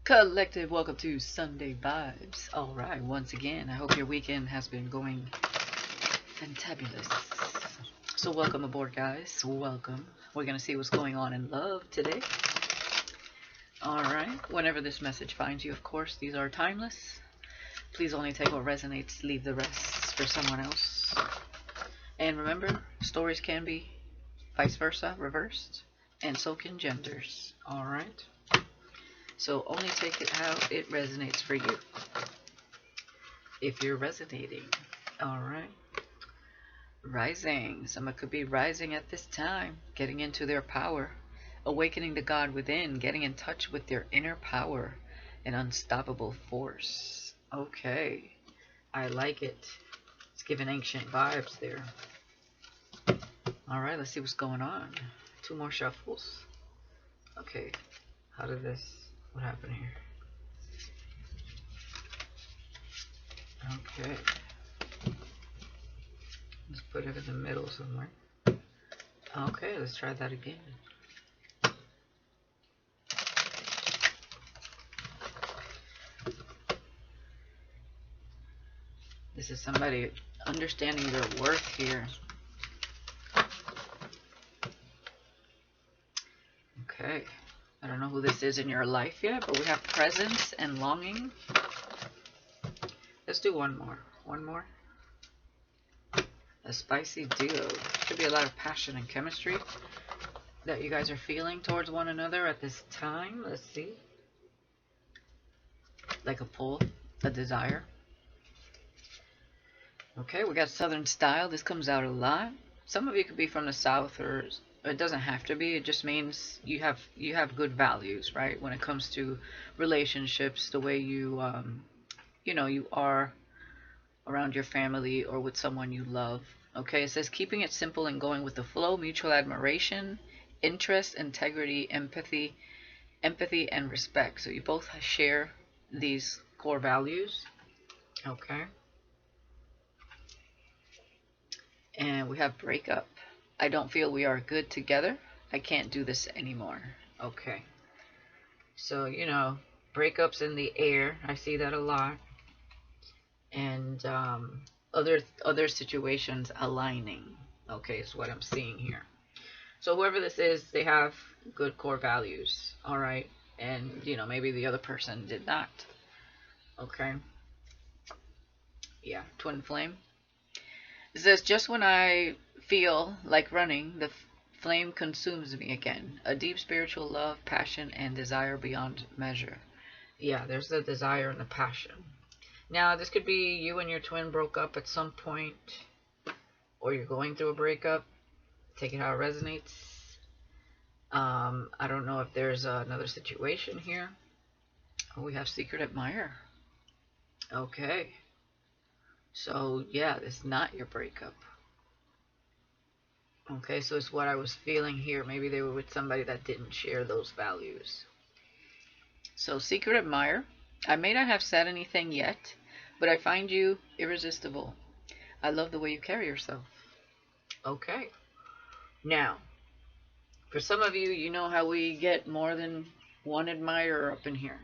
Collective, welcome to Sunday Vibes. Alright, once again, I hope your weekend has been going fantabulous. So welcome aboard, guys. Welcome. We're going to see what's going on in love today. Alright, whenever this message finds you, of course, these are timeless. Please only take what resonates, leave the rest for someone else. And remember, stories can be vice versa, reversed, and so can genders. Alright? So only take it how it resonates for you. If you're resonating. Alright. Rising. Someone could be rising at this time. Getting into their power. Awakening the God within. Getting in touch with their inner power. An unstoppable force. Okay. I like it. It's giving ancient vibes there. Alright, let's see what's going on. 2 more shuffles. Okay. How did this... What happened here? Okay. Let's put it in the middle somewhere. Okay, let's try that again. This is somebody understanding their worth here. Okay. I don't know who this is in your life yet, but we have presence and longing. Let's do one more. One more. A spicy duo. Should be a lot of passion and chemistry that you guys are feeling towards one another at this time. Let's see. Like a pull, a desire. Okay, we got Southern style. This comes out a lot. Some of you could be from the South, or it doesn't have to be. It just means you have good values, right? When it comes to relationships, the way you you are around your family or with someone you love. Okay, it says keeping it simple and going with the flow, mutual admiration, interest, integrity, empathy, and respect. So you both share these core values. Okay. And we have breakup. I don't feel we are good together. I can't do this anymore. Okay. So, breakups in the air. I see that a lot. And other situations aligning. Okay, is what I'm seeing here. So whoever this is, they have good core values. All right. And, maybe the other person did not. Okay. Yeah, twin flame. It says, just when I feel like running, the flame consumes me again. A deep spiritual love, passion, and desire beyond measure. Yeah, there's the desire and the passion. Now, this could be you and your twin broke up at some point, or you're going through a breakup. Take it how it resonates. I don't know if there's another situation here. Oh, we have secret admirer. Okay. So, yeah, it's not your breakup. Okay, so it's what I was feeling here. Maybe they were with somebody that didn't share those values. So, secret admirer. I may not have said anything yet, but I find you irresistible. I love the way you carry yourself. Okay. Now, for some of you, you know how we get more than one admirer up in here.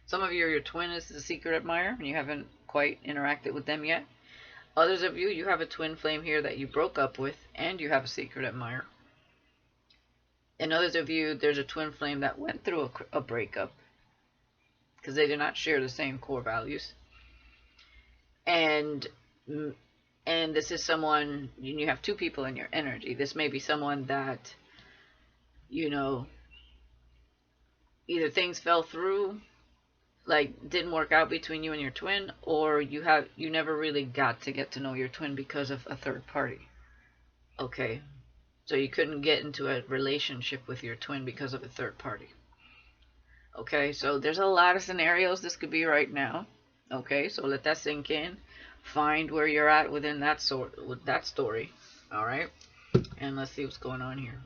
Some of you, your twin is the secret admirer, and you haven't quite interacted with them yet. Others of you, you have a twin flame here that you broke up with, and you have a secret admirer. And others of you, there's a twin flame that went through a breakup because they did not share the same core values. And this is someone, you have 2 people in your energy. This may be someone that, either things fell through, like didn't work out between you and your twin, or you never really got to know your twin because of a third party. Okay, so you couldn't get into a relationship with your twin because of a third party. Okay, so there's a lot of scenarios this could be right now. Okay, so let that sink in. Find where you're at within that story. All right, and let's see what's going on here.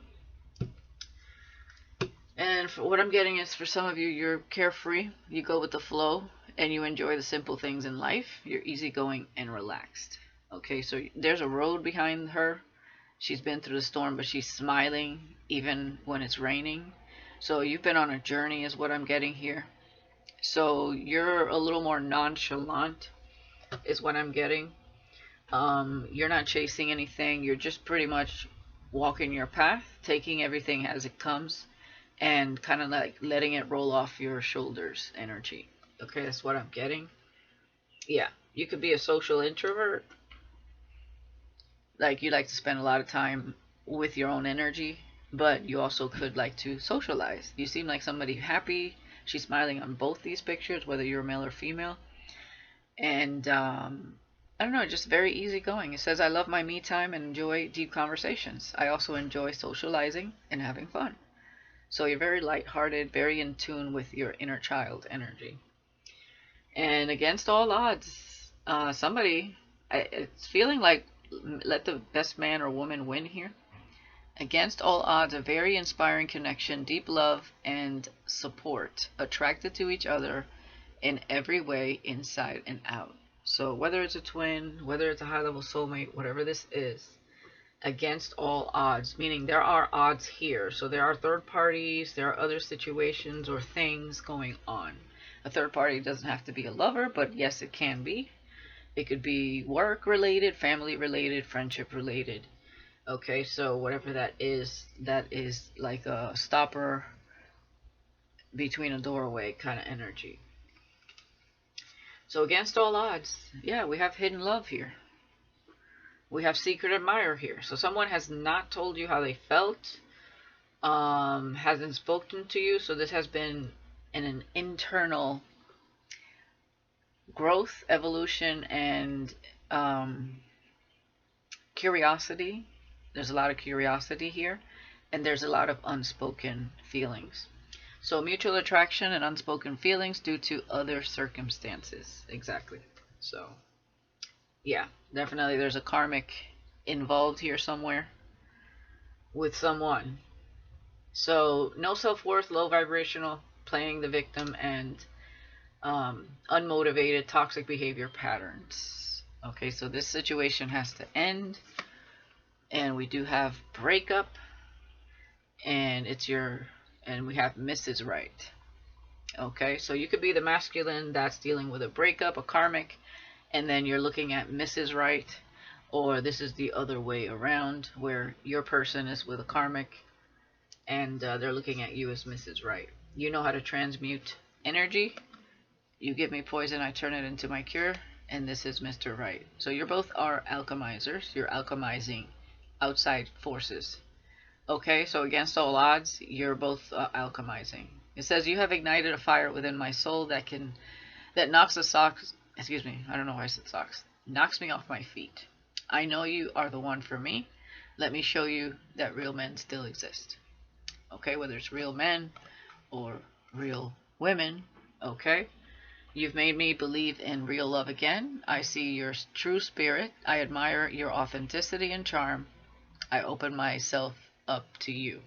And for what I'm getting is, for some of you, you're carefree, you go with the flow, and you enjoy the simple things in life. You're easygoing and relaxed. Okay, so there's a road behind her. She's been through the storm, but she's smiling even when it's raining. So you've been on a journey is what I'm getting here. So you're a little more nonchalant, is what I'm getting. You're not chasing anything. You're just pretty much walking your path, taking everything as it comes, and kind of like letting it roll off your shoulders energy. Okay, that's what I'm getting. Yeah, you could be a social introvert. Like you like to spend a lot of time with your own energy, but you also could like to socialize. You seem like somebody happy. She's smiling on both these pictures, whether you're male or female. And I don't know, just very easygoing. It says, I love my me time and enjoy deep conversations. I also enjoy socializing and having fun. So you're very lighthearted, very in tune with your inner child energy. And against all odds, it's feeling like let the best man or woman win here. Against all odds, a very inspiring connection, deep love and support, attracted to each other in every way, inside and out. So whether it's a twin, whether it's a high level soulmate, whatever this is, against all odds, meaning there are odds here. So there are third parties, there are other situations or things going on. A third party doesn't have to be a lover, but yes, it can be. It could be work related, family related, friendship related. Okay, so whatever that is like a stopper between a doorway kind of energy. So against all odds, yeah, we have hidden love here. We have secret admirer here. So someone has not told you how they felt, hasn't spoken to you. So this has been an internal growth, evolution, and curiosity. There's a lot of curiosity here, and there's a lot of unspoken feelings. So mutual attraction and unspoken feelings due to other circumstances. Exactly. So yeah, definitely there's a karmic involved here somewhere with someone. So no self-worth, low vibrational, playing the victim, and unmotivated toxic behavior patterns. Okay, so this situation has to end. And we do have breakup, and we have Mrs. Right. Okay, so you could be the masculine that's dealing with a breakup, a karmic, and then you're looking at Mrs. Right, or this is the other way around, where your person is with a karmic, and they're looking at you as Mrs. Right. You know how to transmute energy. You give me poison, I turn it into my cure, and this is Mr. Right. So you both are alchemizers. You're alchemizing outside forces. Okay, so against all odds, you're both alchemizing. It says, you have ignited a fire within my soul that knocks the socks, excuse me, I don't know why I said socks, knocks me off my feet. I know you are the one for me. Let me show you that real men still exist. Okay, whether it's real men or real women, okay? You've made me believe in real love again. I see your true spirit. I admire your authenticity and charm. I open myself up to you.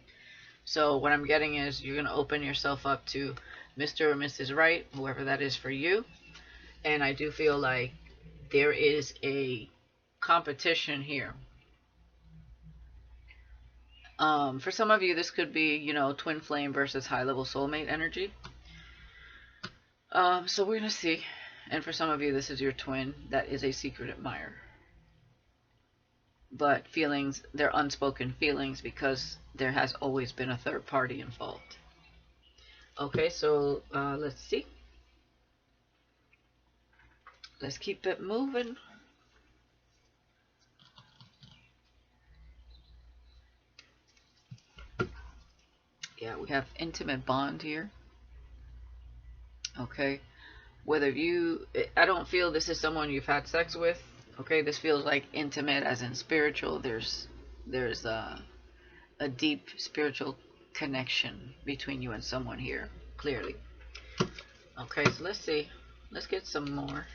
So what I'm getting is you're going to open yourself up to Mr. or Mrs. Right, whoever that is for you. And I do feel like there is a competition here. For some of you, this could be, twin flame versus high level soulmate energy. So we're going to see. And for some of you, this is your twin that is a secret admirer. But feelings, they're unspoken feelings because there has always been a third party involved. Okay, so let's see. Let's keep it moving. Yeah, we have intimate bond here. Okay, I don't feel this is someone you've had sex with. Okay, this feels like intimate as in spiritual. There's a deep spiritual connection between you and someone here, clearly. Okay, so let's see. Let's get some more.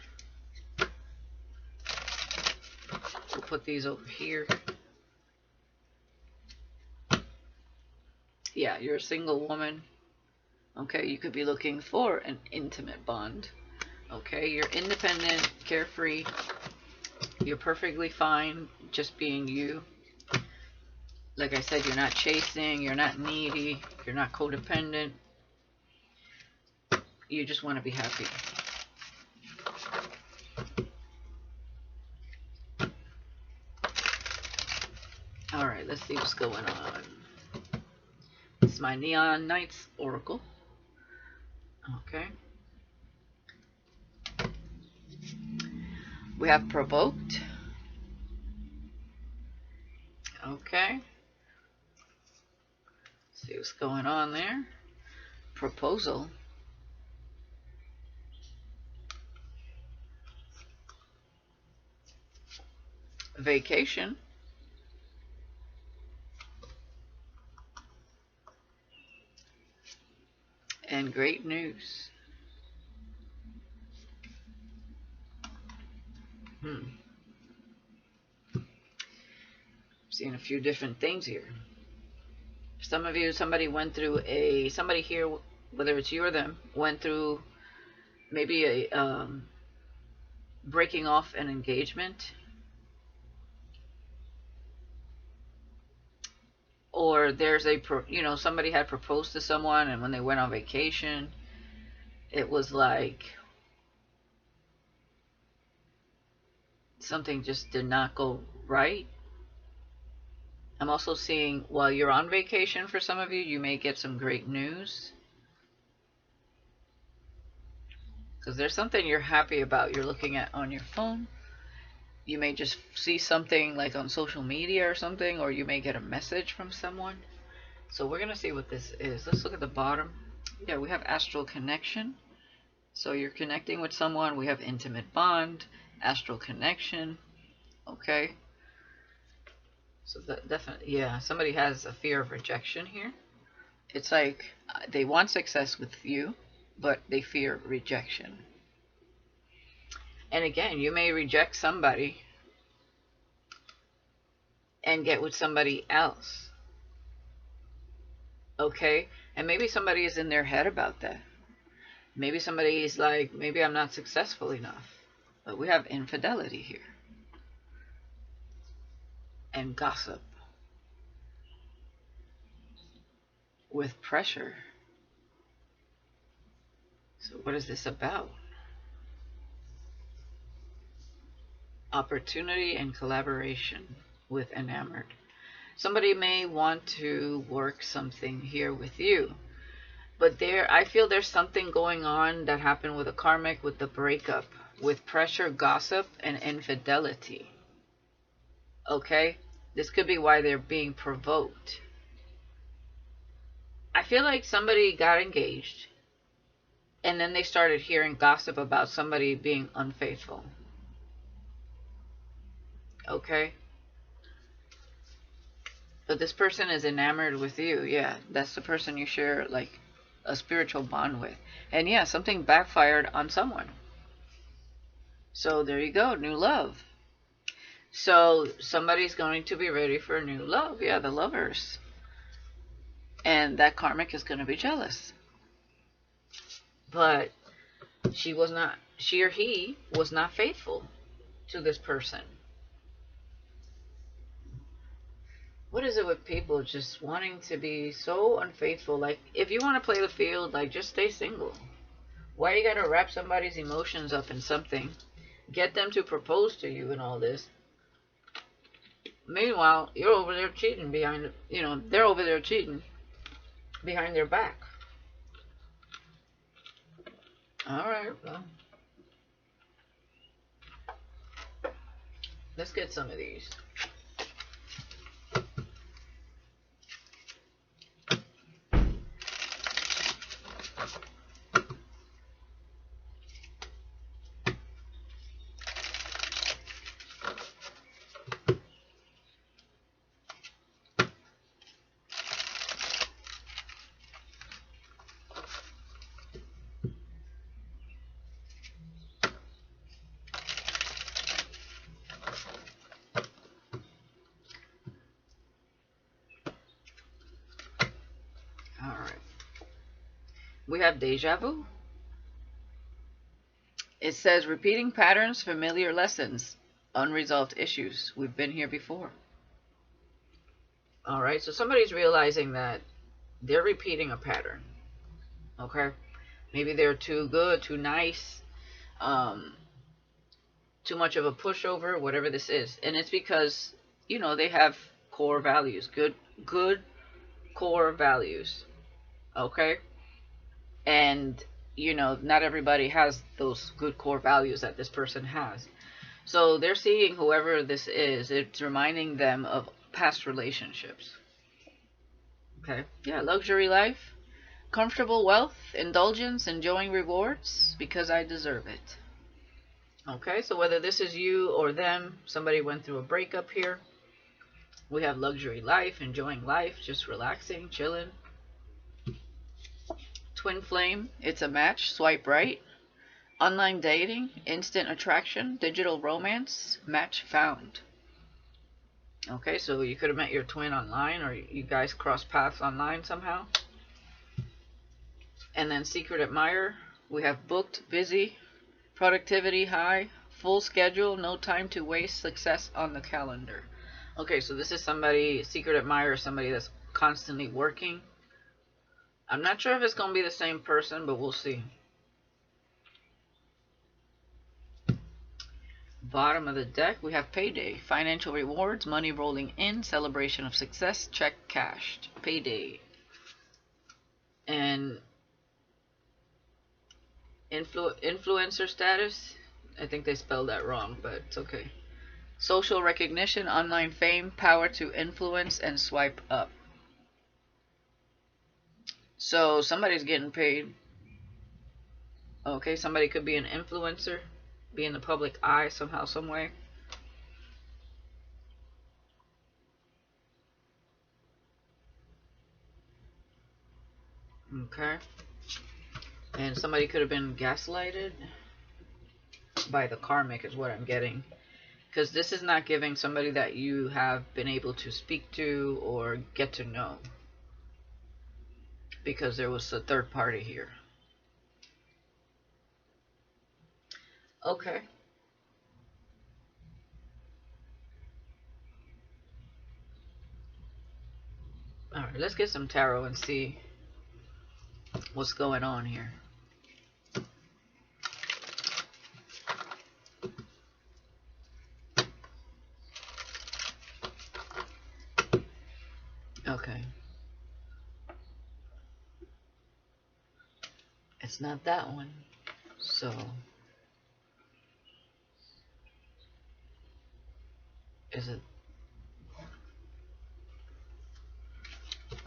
We'll put these over here. Yeah, you're a single woman. Okay, you could be looking for an intimate bond. Okay, you're independent, carefree. You're perfectly fine just being you. Like I said, you're not chasing, you're not needy, you're not codependent. You just want to be happy. All right, let's see what's going on. It's my Neon Knights Oracle. Okay. We have provoked. Okay. See what's going on there. Proposal. Vacation. And great news. Seeing a few different things here. Some of you, somebody here, whether it's you or them, went through maybe a breaking off an engagement, or there's somebody had proposed to someone, and when they went on vacation, it was like something just did not go right. I'm also seeing while you're on vacation, for some of you, you may get some great news. Because there's something you're happy about, you're looking at on your phone. You may just see something like on social media or something, or you may get a message from someone. So we're going to see what this is. Let's look at the bottom. Yeah, we have astral connection. So you're connecting with someone. We have intimate bond, astral connection. Okay. So that definitely, yeah, somebody has a fear of rejection here. It's like they want success with you, but they fear rejection. And again, you may reject somebody and get with somebody else. Okay? And maybe somebody is in their head about that. Maybe somebody is like, maybe I'm not successful enough. But we have infidelity here. And gossip. With pressure. So what is this about? Opportunity and collaboration with enamored. Somebody may want to work something here with you. But I feel there's something going on that happened with a karmic, with the breakup, with pressure, gossip, and infidelity. Okay? This could be why they're being provoked. I feel like somebody got engaged, and then they started hearing gossip about somebody being unfaithful. Okay? But this person is enamored with you. Yeah, that's the person you share like a spiritual bond with. And yeah, something backfired on someone. So there you go, new love. So somebody's going to be ready for new love. Yeah, the lovers. And that karmic is going to be jealous. But she or he was not faithful to this person. What is it with people just wanting to be so unfaithful? Like, if you want to play the field, like, just stay single. Why you gotta wrap somebody's emotions up in something? Get them to propose to you and all this. Meanwhile, you're over there cheating they're over there cheating behind their back. Alright, well. Let's get some of these. We have deja vu. It says repeating patterns, familiar lessons, unresolved issues. We've been here before. Alright, so somebody's realizing that they're repeating a pattern. Okay? Maybe they're too good, too nice, um, too much of a pushover, whatever this is. And it's because, they have core values, good core values. Okay? And, not everybody has those good core values that this person has. So they're seeing whoever this is, it's reminding them of past relationships. Okay? Yeah, luxury life, comfortable wealth, indulgence, enjoying rewards because I deserve it. Okay, so whether this is you or them, somebody went through a breakup here. We have luxury life, enjoying life, just relaxing, chilling. Twin flame, it's a match, swipe right. Online dating, instant attraction, digital romance, match found. Okay, so you could have met your twin online, or you guys crossed paths online somehow. And then secret admirer, we have booked, busy, productivity high, full schedule, no time to waste, success on the calendar. Okay, so this is somebody, secret admirer, somebody that's constantly working. I'm not sure if it's going to be the same person, but we'll see. Bottom of the deck, we have payday, financial rewards, money rolling in, celebration of success, check cashed, payday. And influencer status, I think they spelled that wrong, but it's okay. Social recognition, online fame, power to influence, and swipe up. So somebody's getting paid. Okay, somebody could be an influencer, be in the public eye somehow, some way. Okay. And somebody could have been gaslighted by the karmic is what I'm getting. Because this is not giving somebody that you have been able to speak to or get to know. Because there was a third party here. Okay. Alright, let's get some tarot and see what's going on here. Okay. It's not that one. So, is it?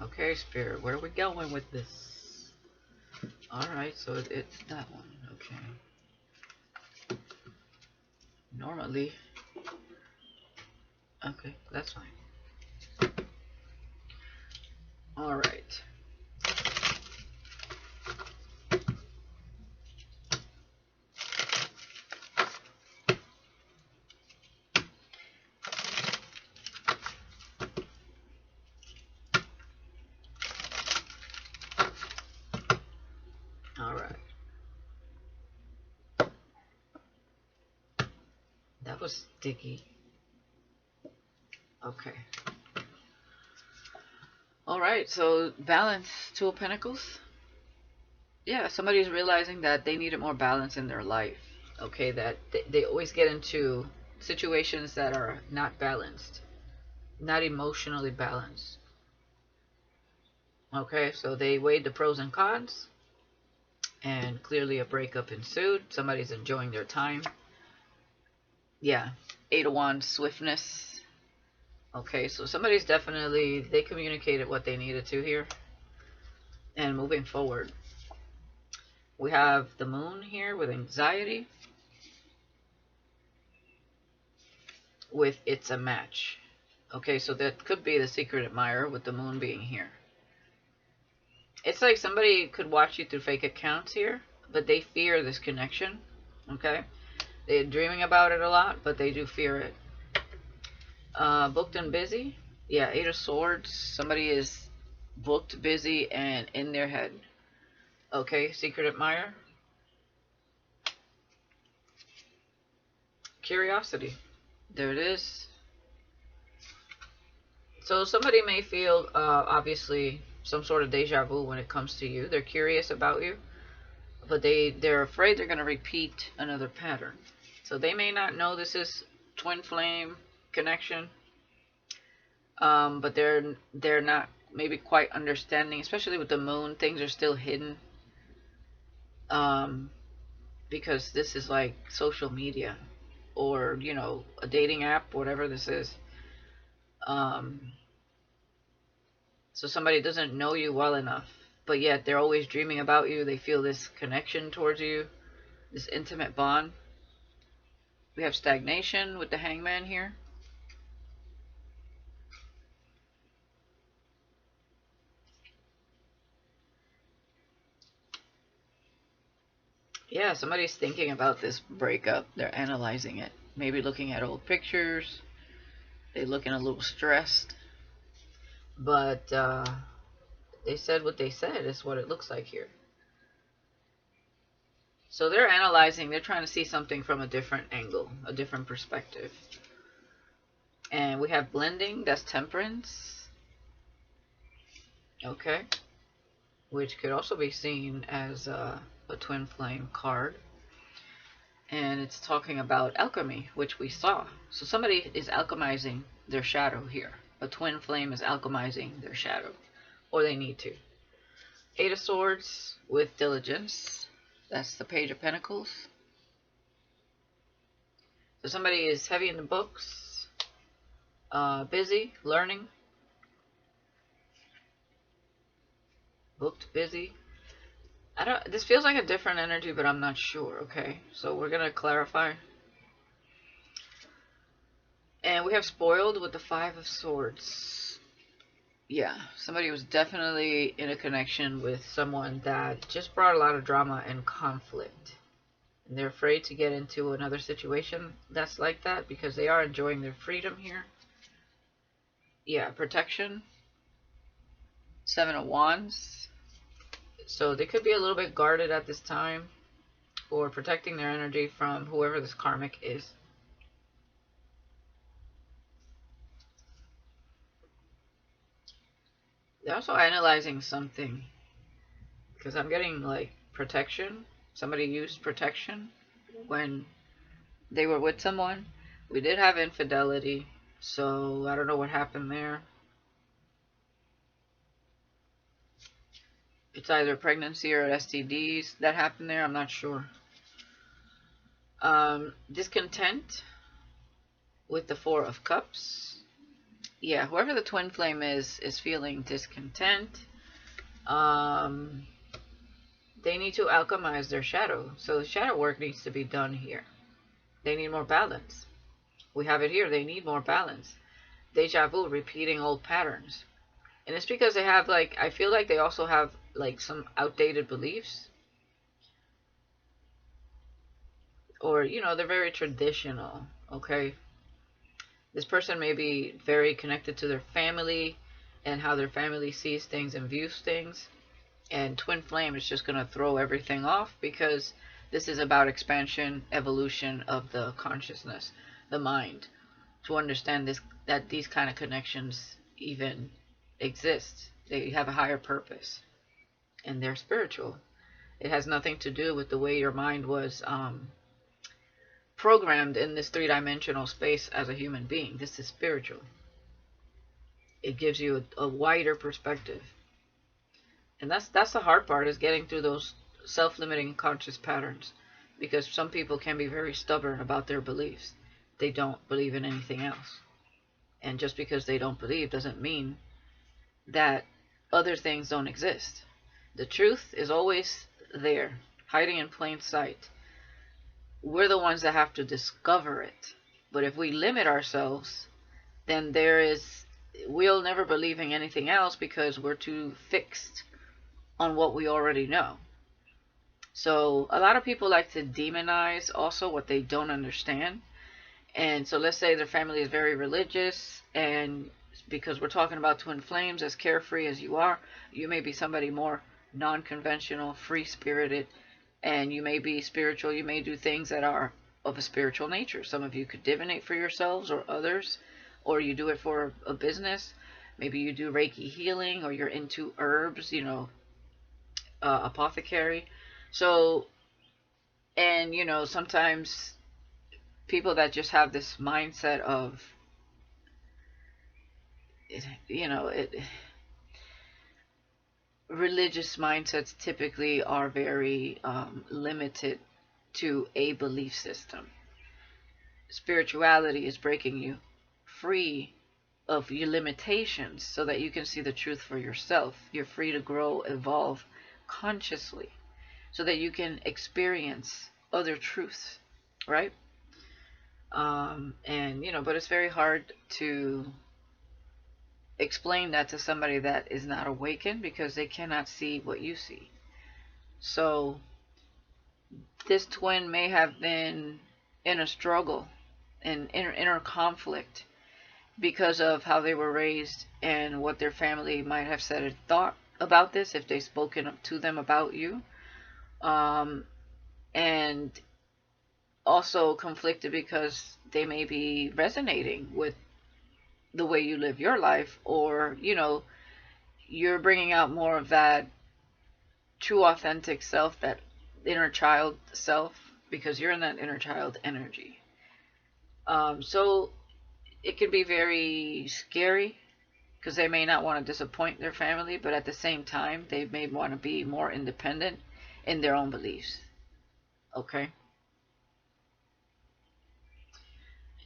Okay, Spirit, where are we going with this? Alright, so it's that one. Okay. Normally. Okay, that's fine. Alright. Alright. That was sticky. Okay. Alright, so balance, Two of Pentacles. Yeah, somebody's realizing that they needed more balance in their life. Okay, that they always get into situations that are not balanced, not emotionally balanced. Okay, so they weighed the pros and cons, and clearly a breakup ensued. Somebody's enjoying their time. Yeah, Eight of Wands, swiftness. Okay, so somebody's definitely, they communicated what they needed to here. And moving forward, we have the moon here with anxiety. With it's a match. Okay, so that could be the secret admirer with the moon being here. It's like somebody could watch you through fake accounts here, but they fear this connection. Okay, they're dreaming about it a lot, but they do fear it. Booked and busy. Yeah, Eight of Swords. Somebody is booked, busy, and in their head. Okay, secret admirer. Curiosity. There it is. So somebody may feel, obviously, some sort of deja vu when it comes to you. They're curious about you. but they're afraid they're going to repeat another pattern. So they may not know this is twin flame connection, but they're not maybe quite understanding, especially with the moon. Things are still hidden, because this is like social media, or a dating app, whatever this is. Um, so somebody doesn't know you well enough, but yet they're always dreaming about you. They feel this connection towards you, this intimate bond. We have stagnation with the Hangman here. Yeah, somebody's thinking about this breakup. They're analyzing it. Maybe looking at old pictures. They're looking a little stressed. But they said what they said is what it looks like here. So they're analyzing. They're trying to see something from a different angle, a different perspective. And we have blending. That's temperance. Okay. Which could also be seen as a twin flame card. And it's talking about alchemy, which we saw. So somebody is alchemizing their shadow here. A twin flame is alchemizing their shadow, or they need to. Eight of Swords with diligence. That's the Page of Pentacles. So somebody is heavy in the books, busy, learning, booked, busy. This feels like a different energy, but I'm not sure, okay? So we're going to clarify. And we have spoiled with the Five of Swords. Yeah, somebody was definitely in a connection with someone that just brought a lot of drama and conflict. And they're afraid to get into another situation that's like that because they are enjoying their freedom here. Yeah, protection. Seven of Wands. So they could be a little bit guarded at this time, or protecting their energy from whoever this karmic is. They're also analyzing something, because I'm getting like protection. Somebody used protection when they were with someone. We did have infidelity, so I don't know what happened there. It's either pregnancy or STDs that happened there. I'm not sure. Discontent with the Four of Cups. Yeah, whoever the twin flame is feeling discontent. They need to alchemize their shadow. So the shadow work needs to be done here. They need more balance. We have it here. They need more balance. Deja vu, repeating old patterns. And it's because they have, like, I feel like they also have, like, some outdated beliefs. Or, they're very traditional, okay? This person may be very connected to their family and how their family sees things and views things. And twin flame is just going to throw everything off, because this is about expansion, evolution of the consciousness, the mind, to understand this, that these kind of connections even exist. They have a higher purpose, and they're spiritual. It has nothing to do with the way your mind was programmed in this three-dimensional space as a human being. This is spiritual. It gives you a wider perspective. And that's the hard part, is getting through those self-limiting conscious patterns, because some people can be very stubborn about their beliefs. They don't believe in anything else. And just because they don't believe doesn't mean that other things don't exist. The truth is always there, hiding in plain sight. We're the ones that have to discover it. But if we limit ourselves, then we'll never believe in anything else, because we're too fixed on what we already know. So a lot of people like to demonize also what they don't understand. And so let's say their family is very religious, and because we're talking about twin flames, as carefree as you are, you may be somebody more non-conventional, free-spirited, and you may be spiritual. You may do things that are of a spiritual nature. Some of you could divinate for yourselves or others, or you do it for a business. Maybe you do Reiki healing, or you're into herbs, apothecary. So, and sometimes people that just have this mindset of, it religious mindsets typically are very limited to a belief system. Spirituality is breaking you free of your limitations so that you can see the truth for yourself. You're free to grow, evolve consciously so that you can experience other truths, right? And but it's very hard to explain that to somebody that is not awakened because they cannot see what you see. So this twin may have been in a struggle, in inner conflict, because of how they were raised and what their family might have said or thought about this if they've spoken to them about you. And also conflicted because they may be resonating with the way you live your life, or you're bringing out more of that true authentic self, that inner child self, because you're in that inner child energy. So it can be very scary because they may not want to disappoint their family, but at the same time they may want to be more independent in their own beliefs. Okay.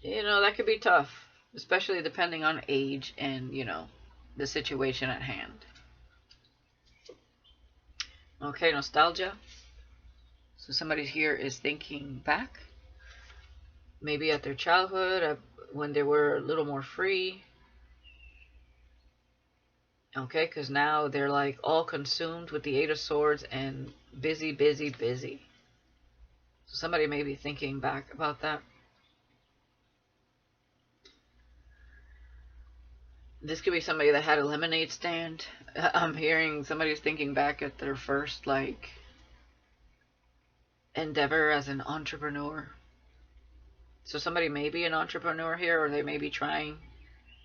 That could be tough, especially depending on age and the situation at hand. Okay, nostalgia. So somebody here is thinking back, maybe at their childhood, when they were a little more free. Okay, because now they're like all consumed with the Eight of Swords and busy, busy, busy. So somebody may be thinking back about that. This could be somebody that had a lemonade stand. I'm hearing somebody's thinking back at their first endeavor as an entrepreneur. So somebody may be an entrepreneur here, or they may be trying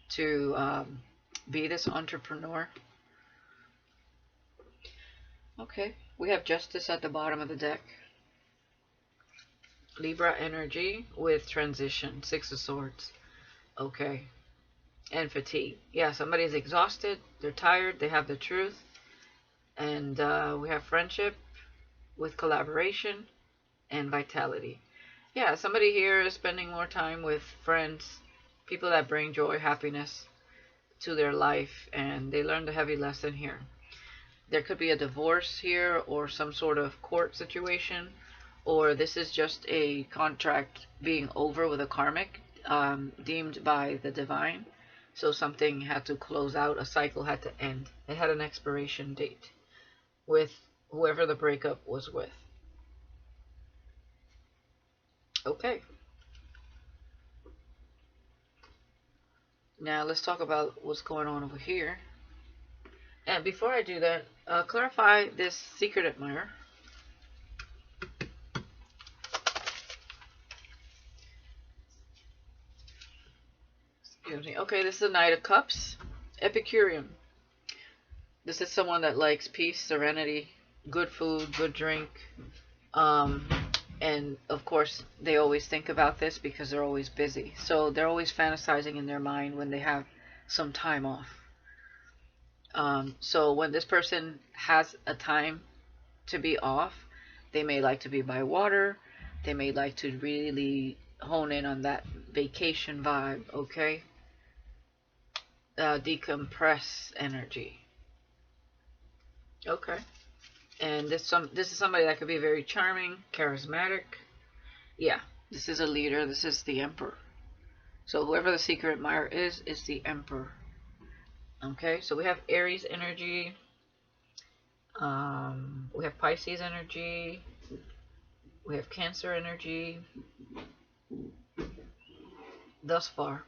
to be this entrepreneur. Okay, we have justice at the bottom of the deck. Libra energy with transition, Six of Swords. Okay, and fatigue. Yeah, somebody's exhausted, they're tired, they have the truth. And we have friendship with collaboration and vitality. Yeah, somebody here is spending more time with friends, people that bring joy, happiness to their life, and they learned a heavy lesson here. There could be a divorce here or some sort of court situation, or this is just a contract being over with a karmic deemed by the divine. So something had to close out, a cycle had to end. It had an expiration date with whoever the breakup was with. Okay. Now let's talk about what's going on over here. And before I do that, clarify this secret admirer. Excuse me. Okay, this is the Knight of Cups. Epicurean. This is someone that likes peace, serenity, good food, good drink. And of course, they always think about this because they're always busy. So they're always fantasizing in their mind when they have some time off. So when this person has a time to be off, they may like to be by water. They may like to really hone in on that vacation vibe, okay? Decompress energy. Okay. And this is somebody that could be very charming, charismatic. Yeah, this is a leader. This is the Emperor. So whoever the secret admirer is the Emperor. Okay, so we have Aries energy. We have Pisces energy. We have Cancer energy. Thus far.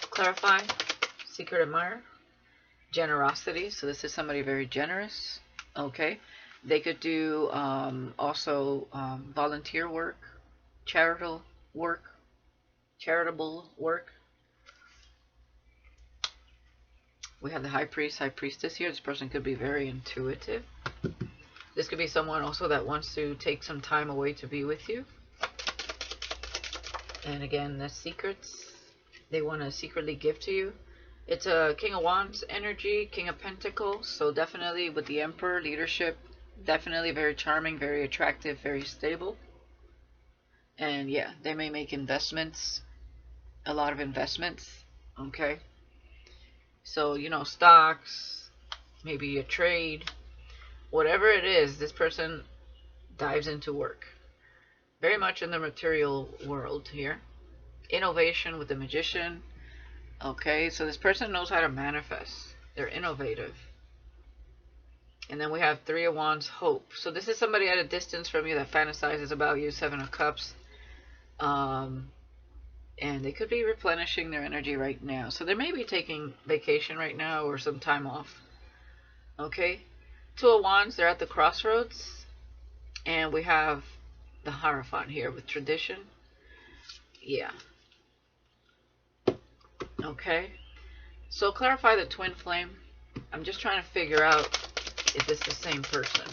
Clarify. Secret admirer. Generosity. So this is somebody very generous. Okay. They could do also volunteer work, charitable work. We have the High Priest, High Priestess here. This person could be very intuitive. This could be someone also that wants to take some time away to be with you. And again, the secrets they want to secretly give to you. It's a King of Wands energy, King of Pentacles. So definitely with the Emperor, leadership, definitely very charming, very attractive, very stable. And yeah, they may make investments, a lot of investments. Okay. So, you know, stocks, maybe a trade, whatever it is, this person dives into work. Very much in the material world here. Innovation with the Magician. Okay, so this person knows how to manifest. They're innovative. And then we have Three of Wands, Hope. So this is somebody at a distance from you that fantasizes about you. Seven of Cups. And they could be replenishing their energy right now. So they may be taking vacation right now or some time off. Okay. Two of Wands, they're at the crossroads. And we have the Hierophant here with tradition. Yeah. Okay. So clarify the twin flame. I'm just trying to figure out if it's the same person.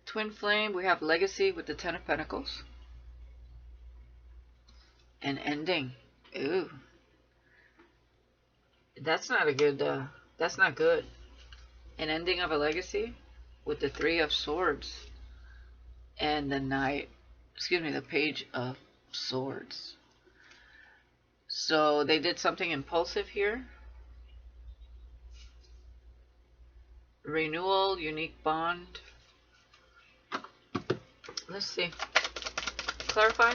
Twin flame, we have legacy with the Ten of Pentacles. And ending. Ooh. That's not a good, that's not good. An ending of a legacy with the Three of Swords. And the Page of Swords. So they did something impulsive here. Renewal, unique bond. Let's see. Clarify.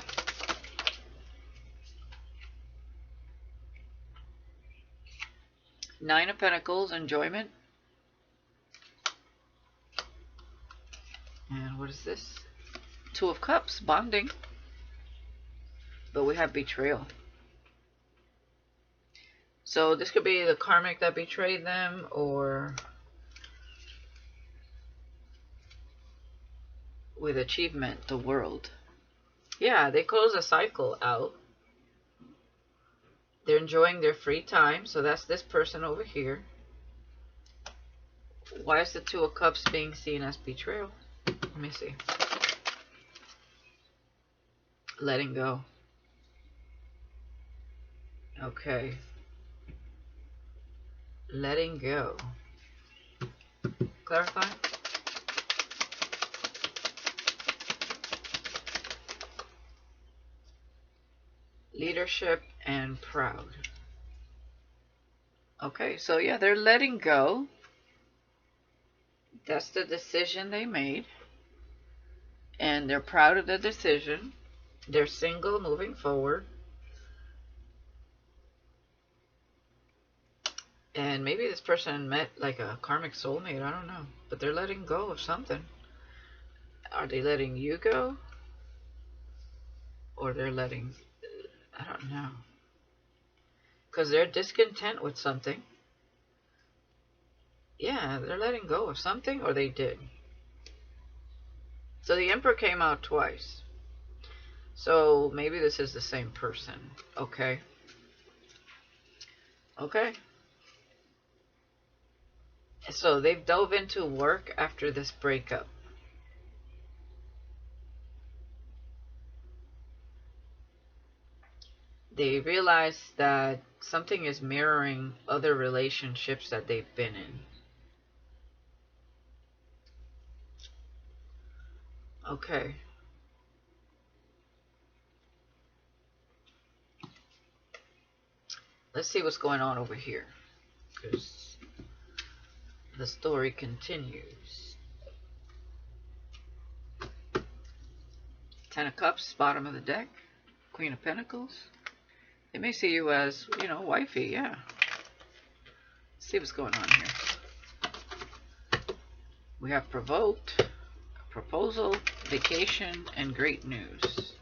Nine of Pentacles, enjoyment. And what is this? Two of Cups, bonding. But we have betrayal. So this could be the karmic that betrayed them, or with achievement, the world. Yeah, they close a cycle out. They're enjoying their free time. So that's this person over here. Why is the Two of Cups being seen as betrayal? Let me see. Letting go. Okay. Letting go. Clarify. Leadership and proud. Okay, so yeah, they're letting go. That's the decision they made. And they're proud of the decision. They're single, moving forward. And maybe this person met like a karmic soulmate, I don't know. But they're letting go of something. Are they letting you go? Or they're letting... I don't know. Because they're discontent with something. Yeah, they're letting go of something, or they did. So the Emperor came out twice. So maybe this is the same person. Okay. Okay. So they've dove into work after this breakup. They realize that something is mirroring other relationships that they've been in. Okay. Let's see what's going on over here, because the story continues. Ten of Cups, bottom of the deck. Queen of Pentacles. They may see you as, you know, wifey, yeah. Let's see what's going on here. We have provoked, proposal, vacation, and great news.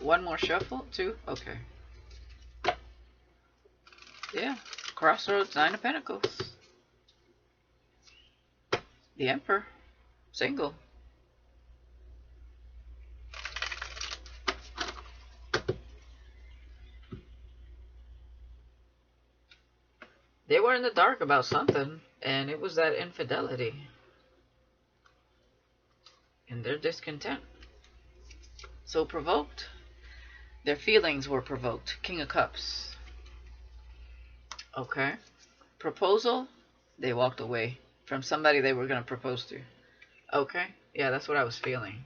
One more shuffle, two, okay. Yeah, crossroads, Nine of Pentacles. The Emperor. Single. They were in the dark about something, and it was that infidelity. And their discontent. So provoked. Their feelings were provoked. King of Cups. Okay. Proposal. They walked away from somebody they were going to propose to. Okay. Yeah, that's what I was feeling.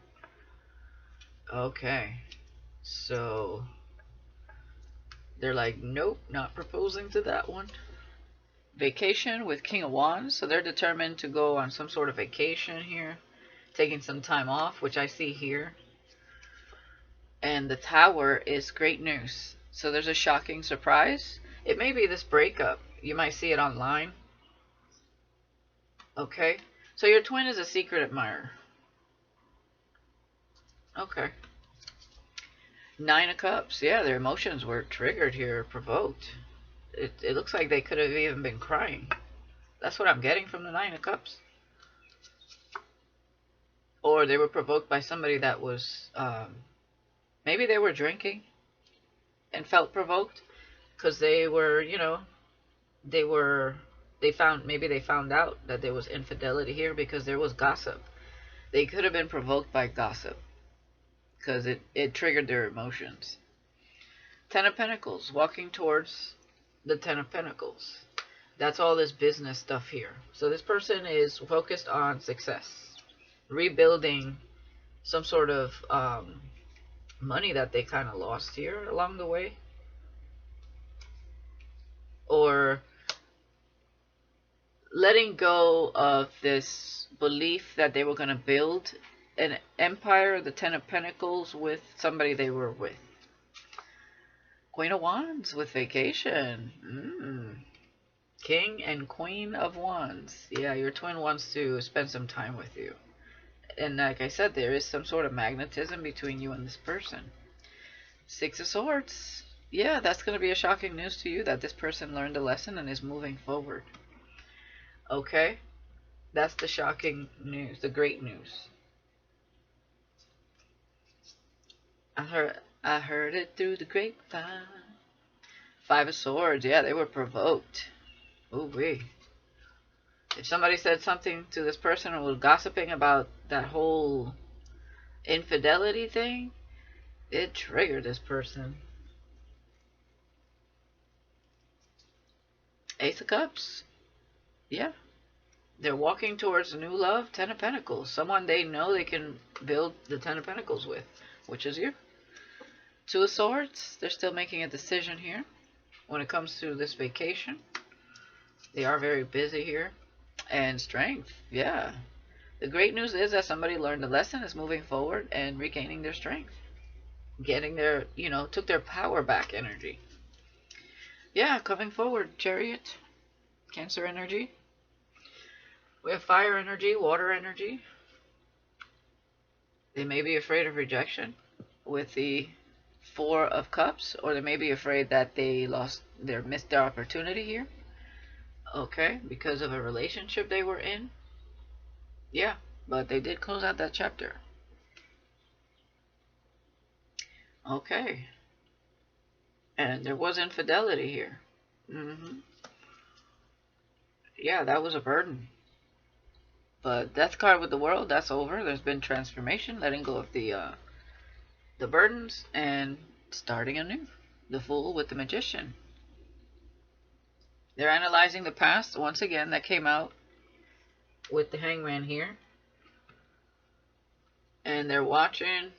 Okay. So they're like, nope, not proposing to that one. Vacation with King of Wands. So they're determined to go on some sort of vacation here. Taking some time off, which I see here. And the Tower is great news. So there's a shocking surprise. It may be this breakup. You might see it online. Okay. So your twin is a secret admirer. Okay. Nine of Cups. Yeah, their emotions were triggered here, provoked. It looks like they could have even been crying. That's what I'm getting from the Nine of Cups. Or they were provoked by somebody that was, maybe they were drinking and felt provoked because they were, maybe they found out that there was infidelity here because there was gossip. They could have been provoked by gossip because it triggered their emotions. Ten of Pentacles, walking towards the Ten of Pentacles. That's all this business stuff here. So this person is focused on success, rebuilding some sort of money that they kind of lost here along the way, or letting go of this belief that they were going to build an empire, the Ten of Pentacles, with somebody they were with. Queen of Wands with vacation. King and Queen of Wands. Yeah, your twin wants to spend some time with you. And like I said, there is some sort of magnetism between you and this person. Six of Swords. Yeah, that's going to be a shocking news to you that this person learned a lesson and is moving forward. Okay? That's the shocking news, the great news. I heard it through the grapevine. Five of Swords. Yeah, they were provoked. Ooh-wee. If somebody said something to this person or was gossiping about that whole infidelity thing, it triggered this person. Ace of Cups. Yeah. They're walking towards new love. Ten of Pentacles. Someone they know they can build the Ten of Pentacles with, which is you. Two of Swords. They're still making a decision here when it comes to this vacation. They are very busy here. And Strength. Yeah. The great news is that somebody learned a lesson, is moving forward and regaining their strength. Getting their, took their power back energy. Yeah, coming forward. Chariot. Cancer energy. We have fire energy, water energy. They may be afraid of rejection with the Four of Cups, or they may be afraid that they missed their opportunity here. Okay, because of a relationship they were in. Yeah, but they did close out that chapter. Okay. And there was infidelity here. Yeah, that was a burden. But Death card with the World, that's over. There's been transformation, letting go of the burdens and starting anew. The Fool with the Magician. They're analyzing the past once again. That came out with the Hangman here. And they're watching.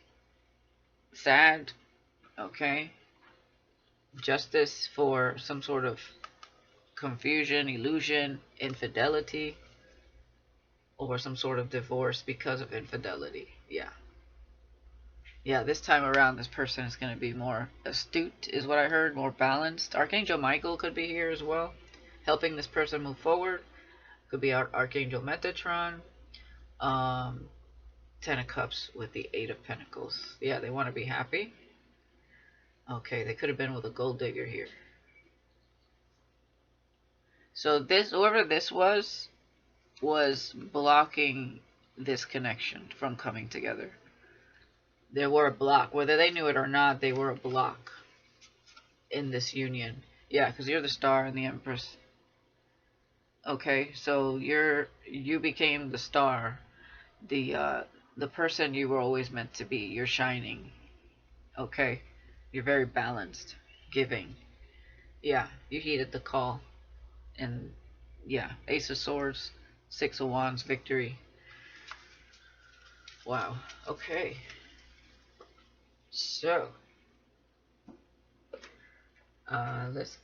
Sad. Okay. Justice for some sort of confusion, illusion, infidelity, or some sort of divorce because of infidelity. Yeah. Yeah, this time around, this person is going to be more astute, is what I heard, more balanced. Archangel Michael could be here as well, helping this person move forward. Could be Archangel Metatron. Ten of Cups with the Eight of Pentacles. Yeah, they want to be happy. Okay, they could have been with a gold digger here. So whoever this was, was blocking this connection from coming together. They were a block. Whether they knew it or not, they were a block in this union. Yeah, because you're the star and the Empress. Okay, so you became the star, the person you were always meant to be. You're shining. Okay, you're very balanced, giving. Yeah, you heeded the call, and yeah, Ace of Swords, Six of Wands, victory. Wow. Okay. So, let's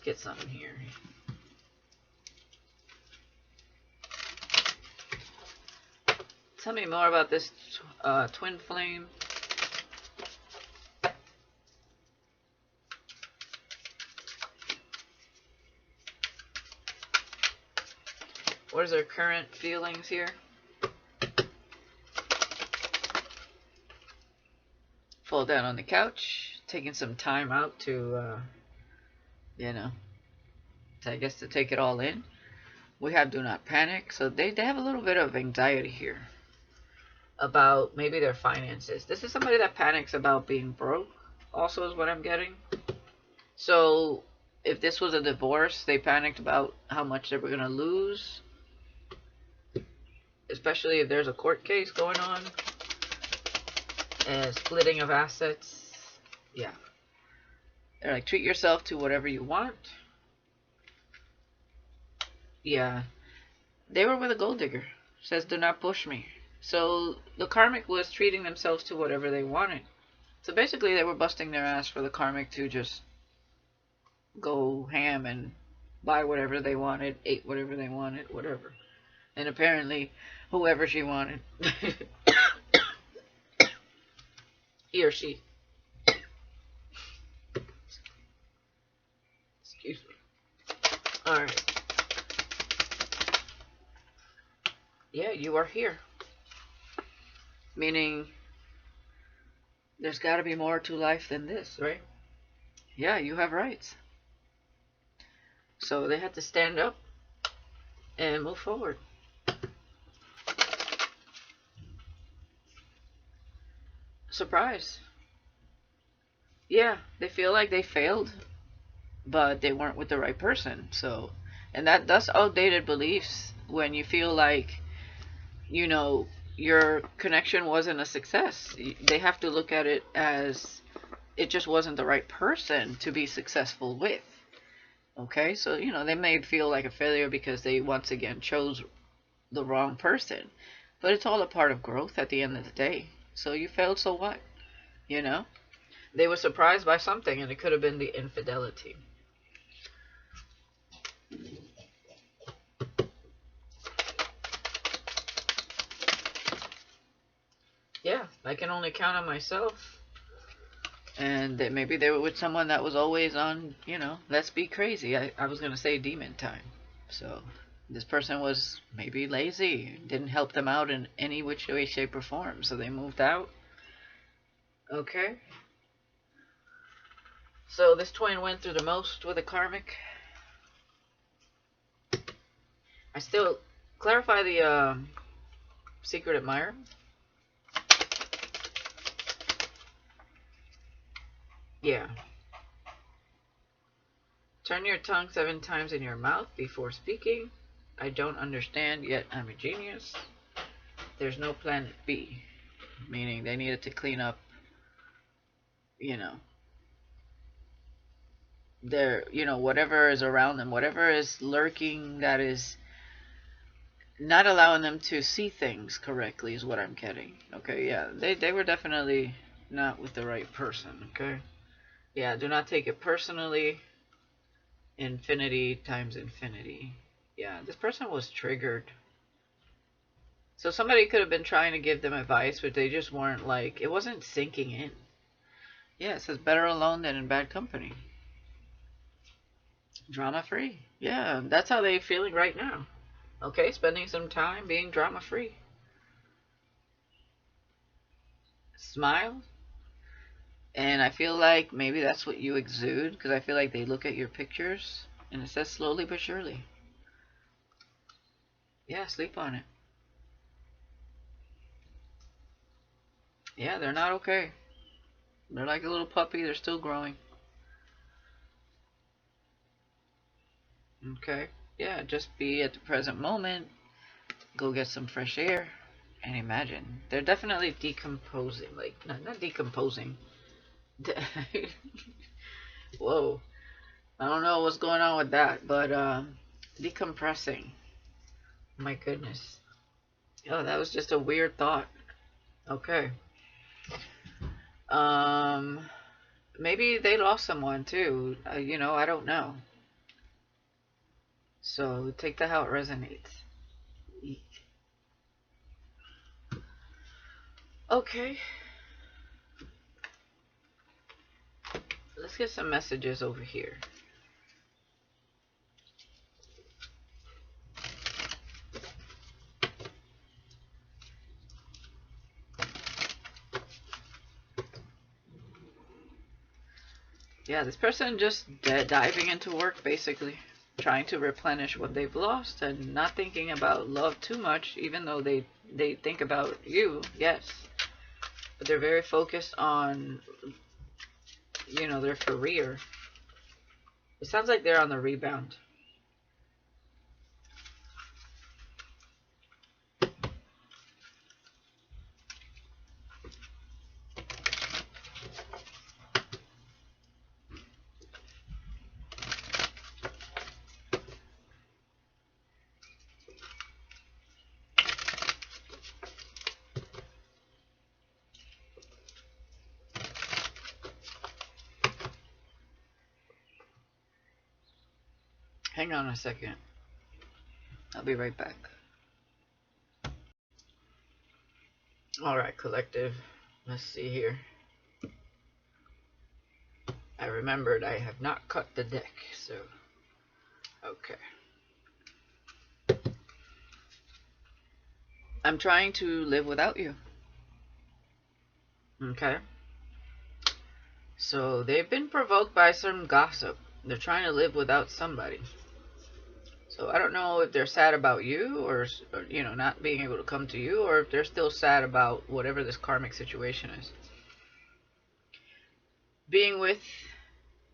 get something here. Tell me more about this twin flame. What is their current feelings here? Fall down on the couch, taking some time out to, you know, I guess to take it all in. We have do not panic, so they have a little bit of anxiety here about maybe their finances. This is somebody that panics about being broke, also is what I'm getting. So if this was a divorce, they panicked about how much they were going to lose, especially if there's a court case going on and splitting of assets. Yeah. They're like, treat yourself to whatever you want. Yeah. They were with a gold digger. Says, do not push me. So the karmic was treating themselves to whatever they wanted. So basically they were busting their ass for the karmic to just go ham and buy whatever they wanted, ate whatever they wanted, whatever. And apparently whoever she wanted. He or she. Excuse me. Alright. Yeah, you are here. Meaning there's got to be more to life than this, right? Yeah, you have rights. So they had to stand up and move forward. Surprise. Yeah, they feel like they failed, but they weren't with the right person. So, and that's outdated beliefs when you feel like, you know, your connection wasn't a success. They have to look at it as it just wasn't the right person to be successful with. Okay, so you know they may feel like a failure because they once again chose the wrong person, but it's all a part of growth at the end of the day. So you failed, so what? You know, they were surprised by something, and it could have been the infidelity. Yeah, I can only count on myself. And that maybe they were with someone that was always on, you know, let's be crazy. I was going to say demon time. So this person was maybe lazy, didn't help them out in any which way, shape, or form. So they moved out. Okay. So this twin went through the most with a karmic. I still clarify the secret admirer. Yeah. Turn your tongue 7 times in your mouth before speaking. I don't understand, yet I'm a genius. There's no planet B. Meaning they needed to clean up, you know, their, you know, whatever is around them, whatever is lurking that is not allowing them to see things correctly is what I'm getting. Okay, yeah, they were definitely not with the right person. Okay, yeah, do not take it personally. Infinity times infinity. Yeah, this person was triggered. So somebody could have been trying to give them advice, but they just weren't like, it wasn't sinking in. Yeah, it says better alone than in bad company. Drama free. Yeah, that's how they're feeling right now. Okay, spending some time being drama free. Smile. And I feel like maybe that's what you exude, because I feel like they look at your pictures and it says slowly but surely. Yeah, sleep on it. Yeah, they're not okay. They're like a little puppy. They're still growing. Okay. Yeah, just be at the present moment. Go get some fresh air and imagine. They're definitely decomposing. Like, not decomposing. Whoa. I don't know what's going on with that, but decompressing. My goodness. Oh, that was just a weird thought. Okay. Um, maybe they lost someone too. I don't know. So take that how it resonates. Okay. Let's get some messages over here. Yeah, this person just diving into work basically, trying to replenish what they've lost and not thinking about love too much, even though they think about you, yes, but they're very focused on their career. It sounds like they're on the rebound. Hang on a second. I'll be right back. All right, collective. Let's see here. I remembered I have not cut the deck, so okay. I'm trying to live without you. Okay. So they've been provoked by some gossip. They're trying to live without somebody. So I don't know if they're sad about you or not being able to come to you, or if they're still sad about whatever this karmic situation is. Being with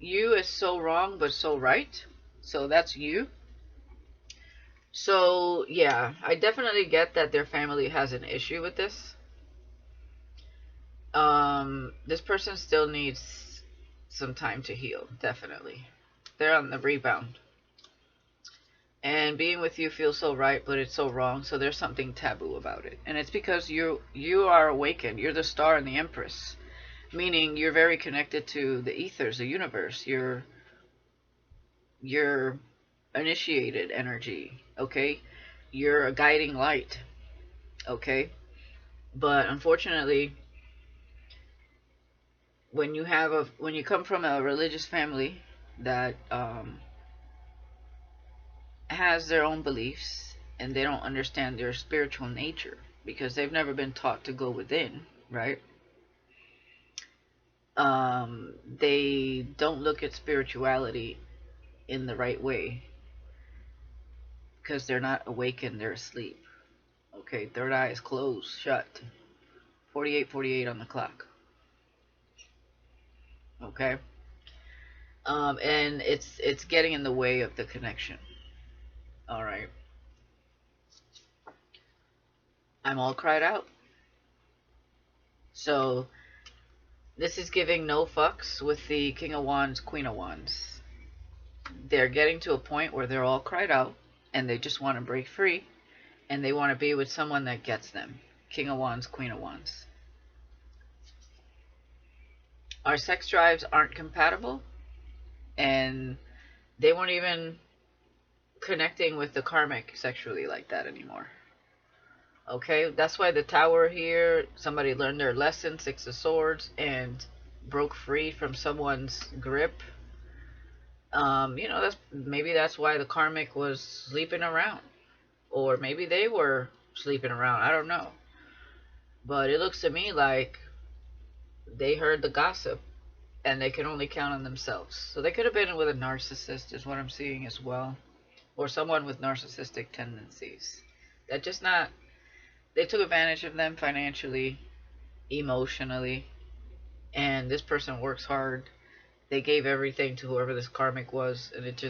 you is so wrong but so right. So that's you. So yeah, I definitely get that their family has an issue with this. This person still needs some time to heal, definitely. They're on the rebound. And being with you feels so right, but it's so wrong, so there's something taboo about it. And it's because you are awakened. You're the star and the empress, meaning you're very connected to the ethers, the universe. You're initiated energy, okay? You're a guiding light, okay? But unfortunately, when you come from a religious family that has their own beliefs and they don't understand their spiritual nature because they've never been taught to go within, right? They don't look at spirituality in the right way because they're not awakened, they're asleep. Okay, third eye is closed, shut. 48:48 on the clock. Okay? And it's getting in the way of the connection. All right. I'm all cried out. So this is giving no fucks with the King of Wands, Queen of Wands. They're getting to a point where they're all cried out and they just want to break free and they want to be with someone that gets them. King of Wands, Queen of Wands. Our sex drives aren't compatible and they weren't even connecting with the karmic sexually like that anymore. Okay, that's why the tower here, somebody learned their lesson, Six of Swords, and broke free from someone's grip. That's why the karmic was sleeping around. Or maybe they were sleeping around, I don't know. But it looks to me like they heard the gossip and they can only count on themselves. So they could have been with a narcissist is what I'm seeing as well. Or someone with narcissistic tendencies. That just not, they took advantage of them financially, emotionally, and this person works hard. They gave everything to whoever this karmic was, and it,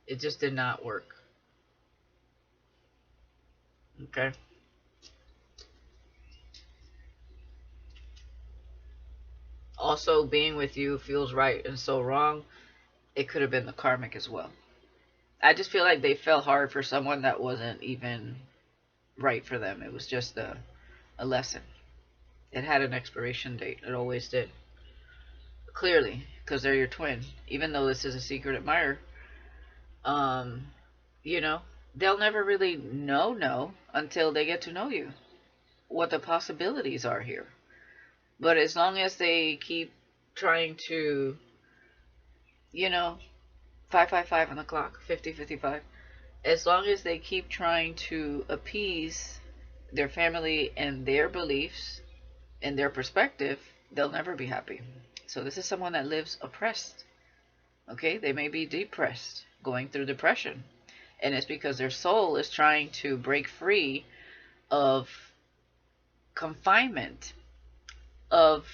it just did not work. Okay? Also, being with you feels right and so wrong. It could have been the karmic as well. I just feel like they fell hard for someone that wasn't even right for them. It was just a lesson. It had an expiration date. It always did. Clearly, because they're your twin. Even though this is a secret admirer, um, you know, they'll never really know until they get to know you. What the possibilities are here. But as long as they keep trying to, you know, 555 on the clock, 5055, as long as they keep trying to appease their family and their beliefs and their perspective, they'll never be happy. So this is someone that lives oppressed. Okay, they may be depressed, going through depression. And it's because their soul is trying to break free of confinement, of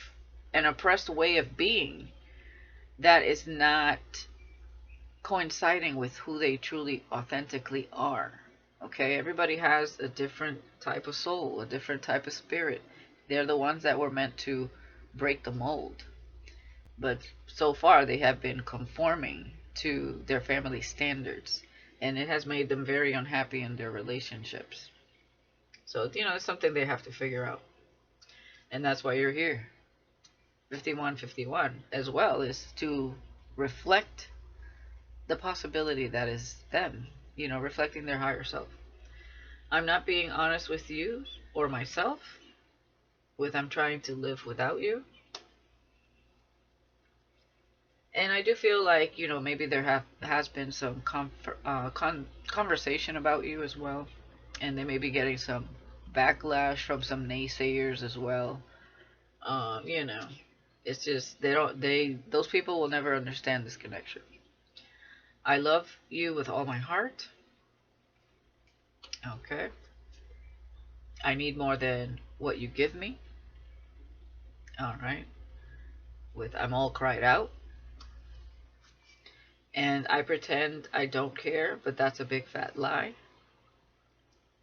an oppressed way of being that is not coinciding with who they truly authentically are. Okay, everybody has a different type of soul, a different type of spirit. They're the ones that were meant to break the mold. But so far, they have been conforming to their family standards, and it has made them very unhappy in their relationships. So, it's something they have to figure out. And that's why you're here. 5151 as well is to reflect the possibility that is them, reflecting their higher self. I'm not being honest with you or myself with I'm trying to live without you. And I do feel like, maybe there has been some conversation about you as well. And they may be getting some backlash from some naysayers as well. You know, it's just, those people will never understand this connection. I love you with all my heart. Okay. I need more than what you give me. All right. With I'm all cried out. And I pretend I don't care, but that's a big fat lie.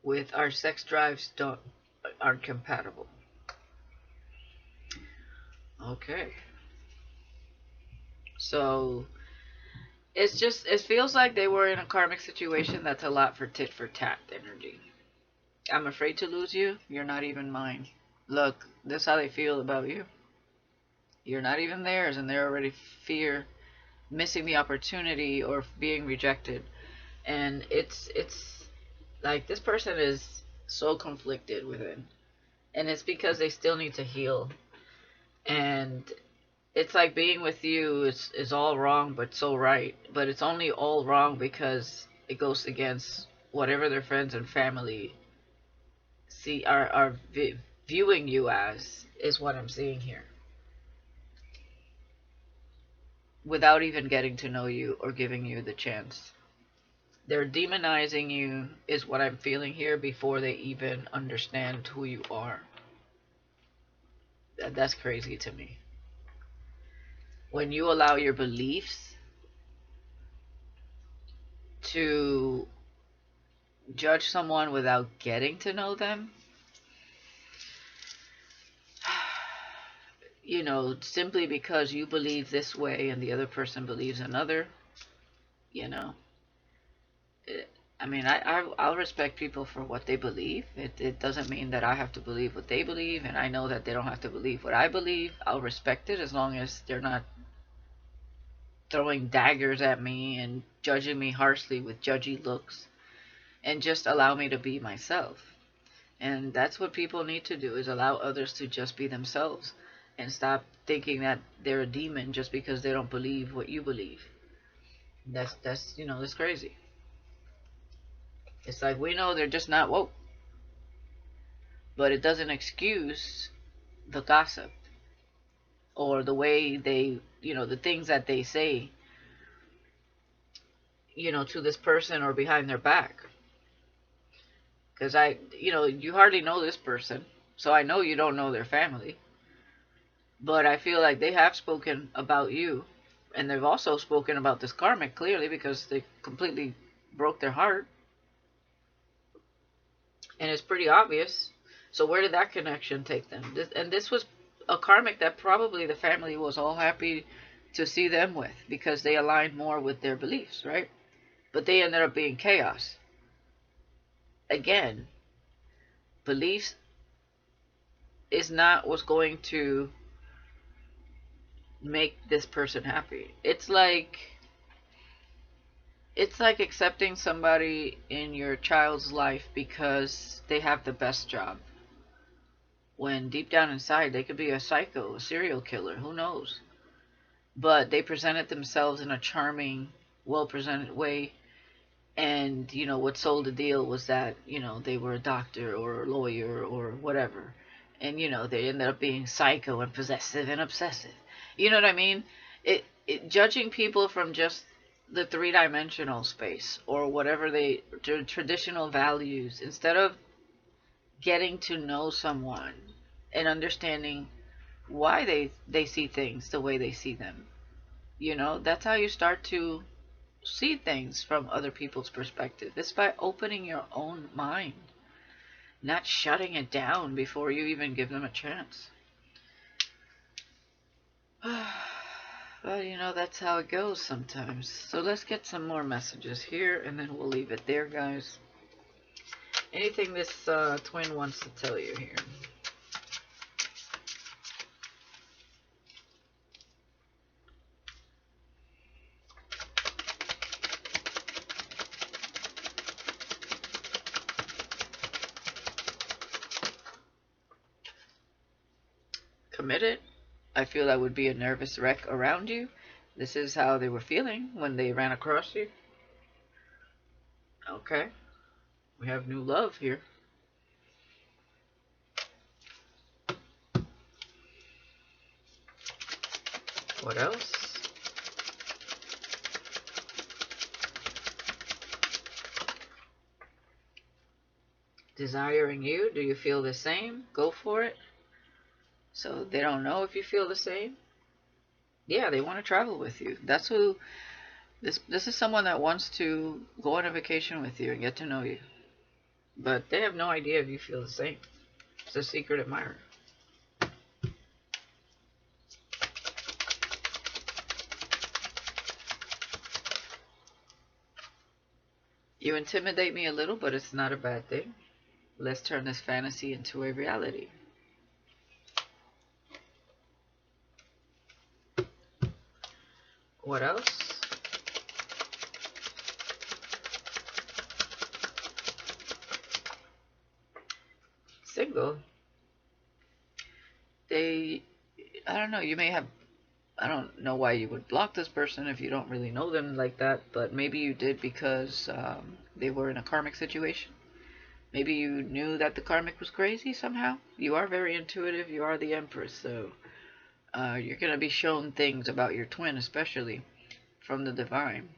With our sex drives aren't compatible. Okay. So it feels like they were in a karmic situation that's a lot for tit for tat energy. I'm afraid to lose you. You're not even mine. Look, that's how they feel about you. You're not even theirs, and they're already fear missing the opportunity or being rejected. And it's like this person is so conflicted within, and it's because they still need to heal. And it's like being with you is all wrong but so right, but it's only all wrong because it goes against whatever their friends and family see are viewing you as, is what I'm seeing here, without even getting to know you or giving you the chance. They're demonizing you, is what I'm feeling here, before they even understand who you are. That's crazy to me. When you allow your beliefs to judge someone without getting to know them, simply because you believe this way and the other person believes another, you know, I mean, I'll respect people for what they believe. It doesn't mean that I have to believe what they believe, and I know that they don't have to believe what I believe. I'll respect it as long as they're not throwing daggers at me and judging me harshly with judgy looks, and just allow me to be myself. And that's what people need to do, is allow others to just be themselves and stop thinking that they're a demon just because they don't believe what you believe. That's crazy. It's like, we know they're just not woke, but it doesn't excuse the gossip or the way they, the things that they say, to this person or behind their back. Because you hardly know this person, so I know you don't know their family. But I feel like they have spoken about you, and they've also spoken about this karmic clearly because they completely broke their heart, and it's pretty obvious. So where did that connection take them? This was a karmic that probably the family was all happy to see them with because they aligned more with their beliefs, right? But they ended up being chaos. Again, beliefs is not what's going to make this person happy. It's like accepting somebody in your child's life because they have the best job, when deep down inside they could be a psycho, a serial killer, who knows? But they presented themselves in a charming, well presented way, and what sold the deal was that they were a doctor or a lawyer or whatever, and they ended up being psycho and possessive and obsessive. You know what I mean? Judging people from just the three-dimensional space or whatever traditional values, instead of getting to know someone and understanding why they see things the way they see them. That's how you start to see things from other people's perspective. It's by opening your own mind, not shutting it down before you even give them a chance. Well, that's how it goes sometimes. So let's get some more messages here, and then we'll leave it there, guys. Anything this twin wants to tell you here? Committed. I feel that would be a nervous wreck around you. This is how they were feeling when they ran across you. Okay. We have new love here. What else? Desiring you. Do you feel the same? Go for it. So they don't know if you feel the same. Yeah, they want to travel with you. That's who. This is someone that wants to go on a vacation with you and get to know you. But they have no idea if you feel the same. It's a secret admirer. You intimidate me a little, but it's not a bad thing. Let's turn this fantasy into a reality. What else? Single. I don't know, you may have, I don't know why you would block this person if you don't really know them like that, but maybe you did because they were in a karmic situation. Maybe you knew that the karmic was crazy somehow. You are very intuitive. You are the Empress, so you're going to be shown things about your twin, especially from the divine.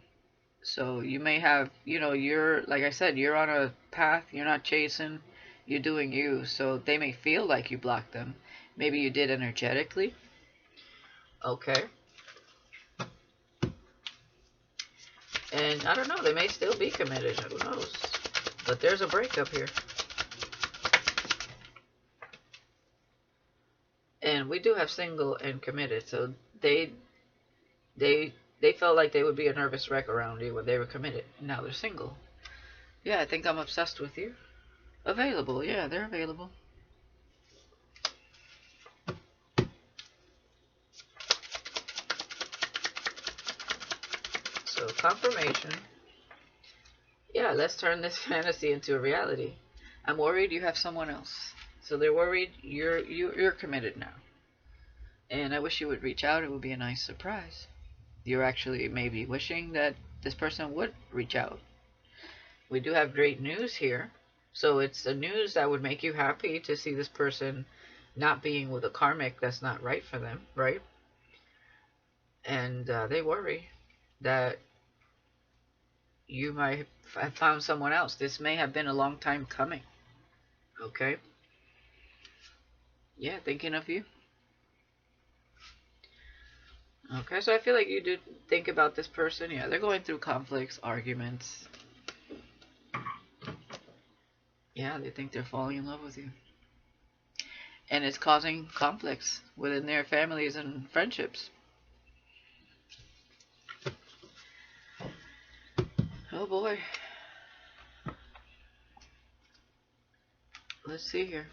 So you may have, you're, like I said, you're on a path. You're not chasing. You're doing you. So they may feel like you blocked them. Maybe you did energetically. Okay. And I don't know. They may still be committed. Who knows? But there's a breakup here. And we do have single and committed. So they felt like they would be a nervous wreck around you when they were committed. Now they're single. Yeah, I think I'm obsessed with you. Available. Yeah, they're available. So confirmation. Yeah, let's turn this fantasy into a reality. I'm worried you have someone else. So they're worried you're committed now. And I wish you would reach out. It would be a nice surprise. You're actually maybe wishing that this person would reach out. We do have great news here. So it's the news that would make you happy to see this person not being with a karmic that's not right for them, right? And they worry that You might have found someone else. This may have been a long time coming. Okay? Yeah, thinking of you. Okay, so I feel like you do think about this person. Yeah, they're going through conflicts, arguments. Yeah, they think they're falling in love with you. And it's causing conflicts within their families and friendships. Oh boy. Let's see here.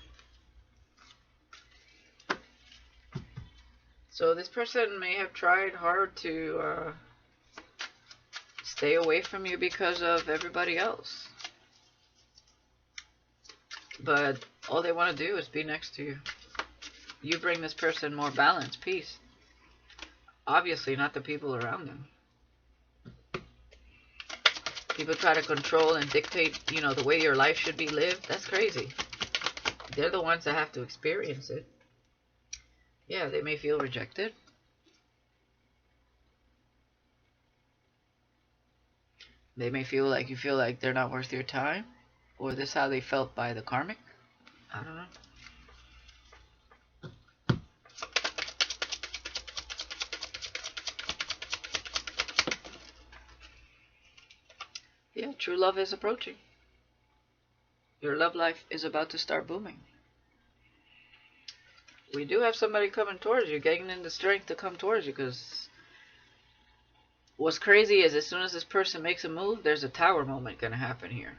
So this person may have tried hard to stay away from you because of everybody else. But all they want to do is be next to you. You bring this person more balance, peace. Obviously, not the people around them. People try to control and dictate, the way your life should be lived. That's crazy. They're the ones that have to experience it. Yeah, they may feel rejected. They may feel like they're not worth your time. Or this is how they felt by the karmic. I don't know. Yeah, true love is approaching. Your love life is about to start booming. We do have somebody coming towards you, gaining the strength to come towards you, because what's crazy is as soon as this person makes a move, there's a tower moment going to happen here.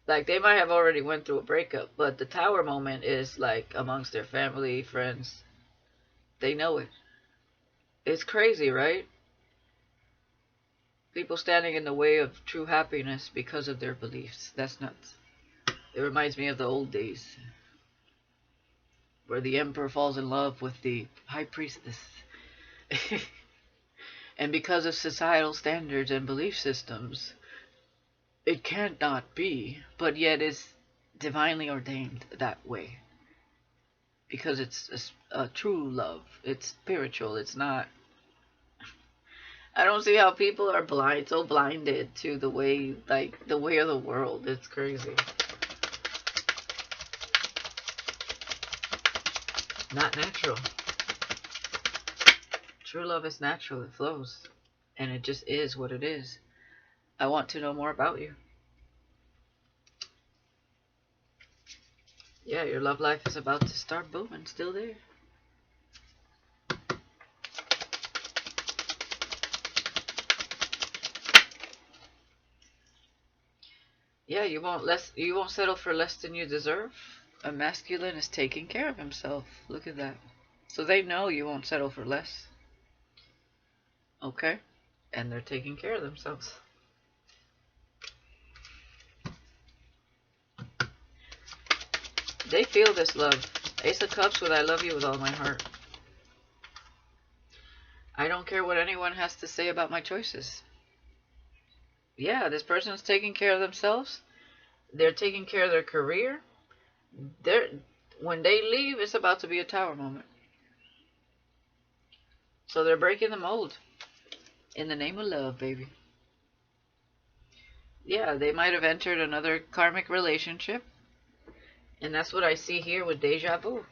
Like, they might have already went through a breakup, but the tower moment is like amongst their family, friends. They know it. It's crazy, right? People standing in the way of true happiness because of their beliefs. That's nuts. It reminds me of the old days, where the emperor falls in love with the high priestess. And because of societal standards and belief systems, it can't not be, but yet is divinely ordained that way. Because it's a true love. It's spiritual. It's not. I don't see how people are so blinded to the way of the world. It's crazy. Not natural. True love is natural. It flows. And it just is what it is. I want to know more about you. Yeah, your love life is about to start booming. Still there. Yeah, you won't settle for less than you deserve. A masculine is taking care of himself. Look at that. So they know you won't settle for less. Okay? And they're taking care of themselves. They feel this love. Ace of Cups with I love you with all my heart. I don't care what anyone has to say about my choices. Yeah, this person's taking care of themselves. They're taking care of their career. When they leave, it's about to be a tower moment. So they're breaking the mold. In the name of love, baby. Yeah, they might have entered another karmic relationship. And that's what I see here with deja vu.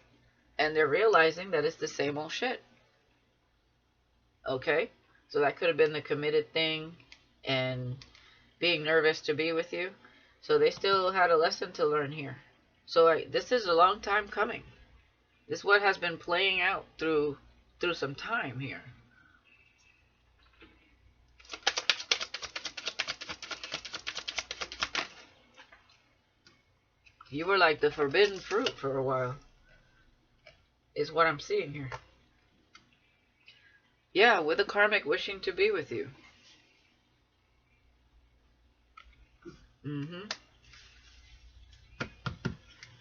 And they're realizing that it's the same old shit. Okay? So that could have been the committed thing and being nervous to be with you. So they still had a lesson to learn here. So this is a long time coming. This is what has been playing out through some time here. You were like the forbidden fruit for a while. Is what I'm seeing here. Yeah, with a karmic wishing to be with you.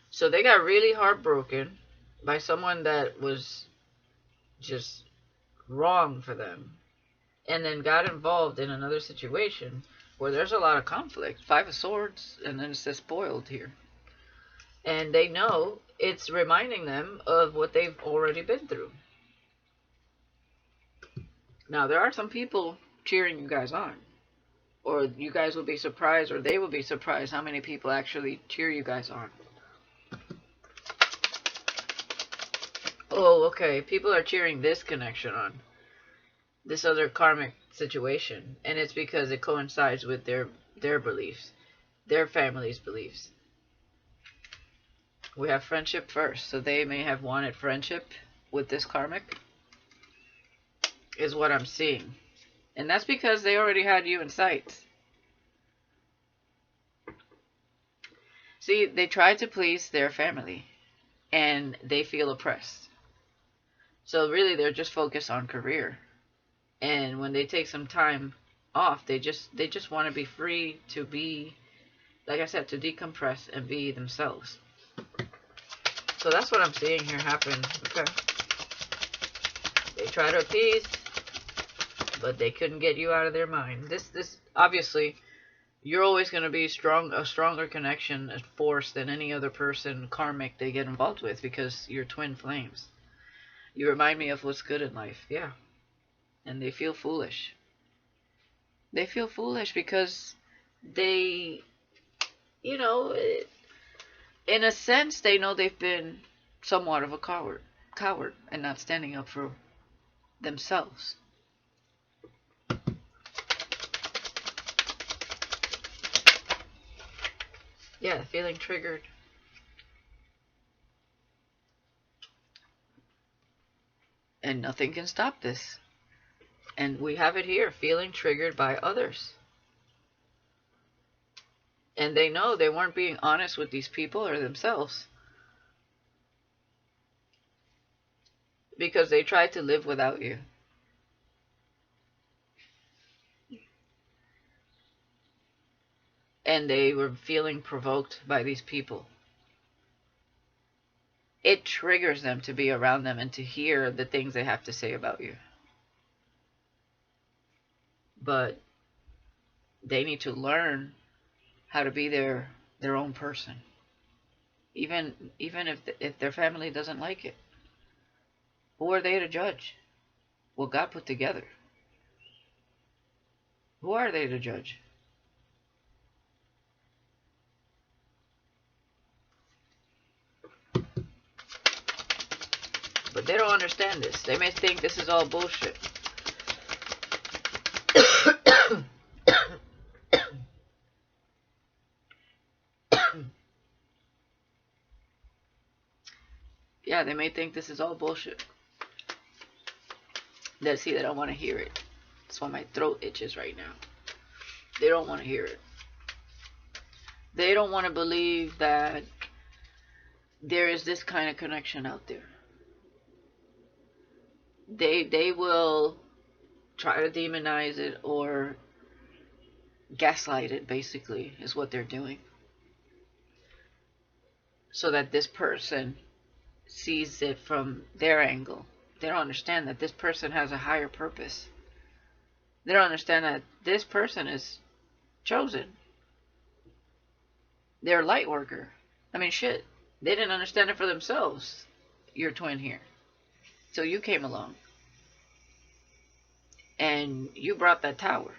So they got really heartbroken by someone that was just wrong for them. And then got involved in another situation where there's a lot of conflict. 5 of Swords, and then it says spoiled here. And they know it's reminding them of what they've already been through. Now, there are some people cheering you guys on. Or you guys will be surprised, or they will be surprised how many people actually cheer you guys on. Oh, okay. People are cheering this connection on. This other karmic situation. And it's because it coincides with their beliefs. Their family's beliefs. We have friendship first. So they may have wanted friendship with this karmic. Is what I'm seeing. And that's because they already had you in sight. See, they tried to please their family. And they feel oppressed. So really they're just focused on career. And when they take some time off, they just want to be free to be, like I said, to decompress and be themselves. So that's what I'm seeing here happen. Okay. They try to appease, but they couldn't get you out of their mind. This obviously, you're always going to be a stronger connection, a force than any other person karmic they get involved with, because you're twin flames. You remind me of what's good in life. Yeah. And they feel foolish. They feel foolish because they, you know, in a sense, they know they've been somewhat of a coward and not standing up for themselves. Yeah, feeling triggered. And nothing can stop this. And we have it here, feeling triggered by others. And they know they weren't being honest with these people or themselves. Because they tried to live without you. And they were feeling provoked by these people. It triggers them to be around them and to hear the things they have to say about you. But they need to learn how to be their own person. Even if their family doesn't like it. Who are they to judge what God put together? Who are they to judge? But they don't understand this. They may think this is all bullshit. Yeah, they may think this is all bullshit. See, they don't want to hear it. That's why my throat itches right now. They don't want to hear it. They don't want to believe that there is this kind of connection out there. They will try to demonize it or gaslight it, basically, is what they're doing. So that this person sees it from their angle. They don't understand that this person has a higher purpose. They don't understand that this person is chosen. They're a light worker. I mean, shit. They didn't understand it for themselves. Your twin here. So you came along. And you brought that tower.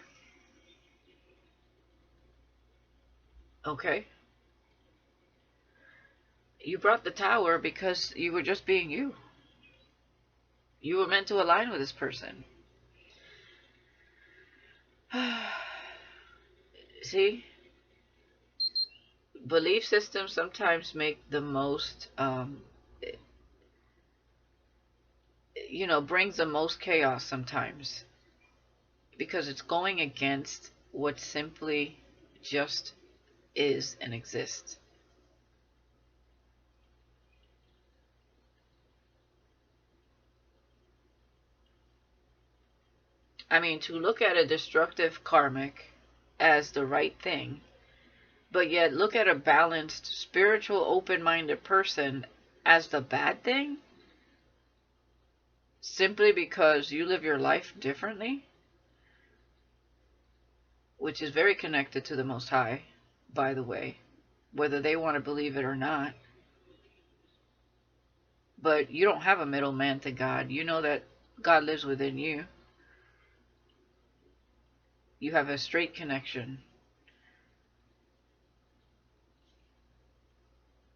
Okay? You brought the tower because you were just being you. You were meant to align with this person. See? Belief systems sometimes make the most, brings the most chaos sometimes. Because it's going against what simply just is and exists. I mean, to look at a destructive karmic as the right thing, but yet look at a balanced, spiritual, open-minded person as the bad thing, simply because you live your life differently, which is very connected to the Most High, by the way, whether they want to believe it or not. But you don't have a middleman to God. You know that God lives within you. You have a straight connection.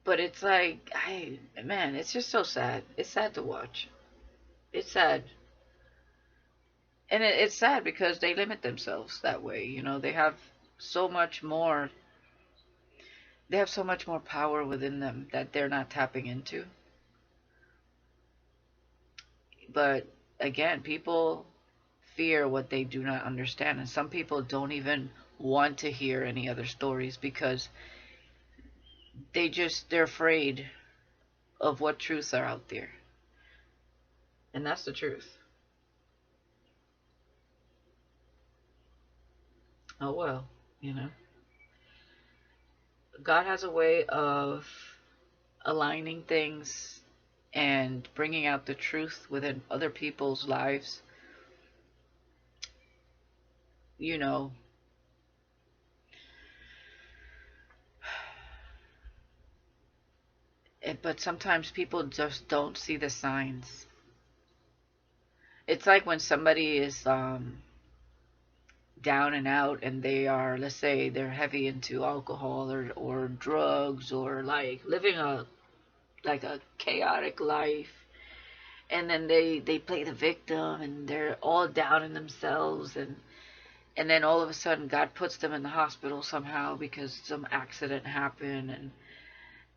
But it's like, man, it's just so sad. It's sad to watch. It's sad. And it's sad because they limit themselves that way. They have so much more. They have so much more power within them that they're not tapping into. But again, people fear what they do not understand. And some people don't even want to hear any other stories because they're afraid of what truths are out there. And that's the truth. Oh well, you know. God has a way of aligning things and bringing out the truth within other people's lives. You know, but sometimes people just don't see the signs. It's like when somebody is down and out and they are, let's say they're heavy into alcohol or drugs or like living a chaotic life, and then they play the victim and they're all down in themselves, and then all of a sudden God puts them in the hospital somehow because some accident happened, and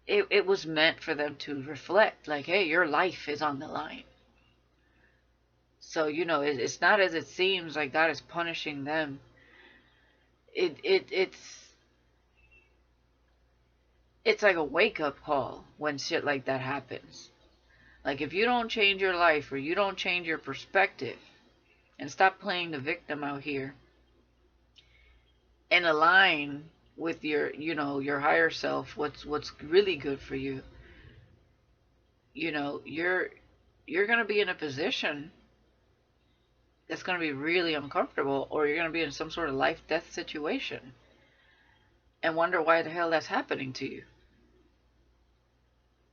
it was meant for them to reflect like, hey, your life is on the line. So it's not as it seems like God is punishing them. It's like a wake up call when shit like that happens. Like if you don't change your life or you don't change your perspective and stop playing the victim out here and align with your higher self, what's really good for you, you're going to be in a position that's going to be really uncomfortable, or you're going to be in some sort of life death situation and wonder why the hell that's happening to you.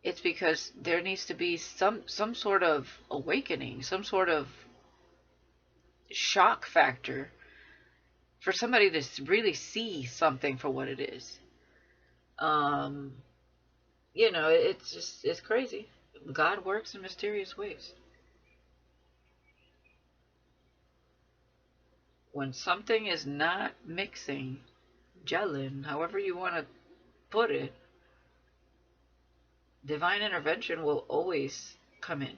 It's because there needs to be some sort of awakening, some sort of shock factor for somebody to really see something for what it is. Um, it's crazy. God works in mysterious ways. When something is not mixing, gelling, however you want to put it, divine intervention will always come in.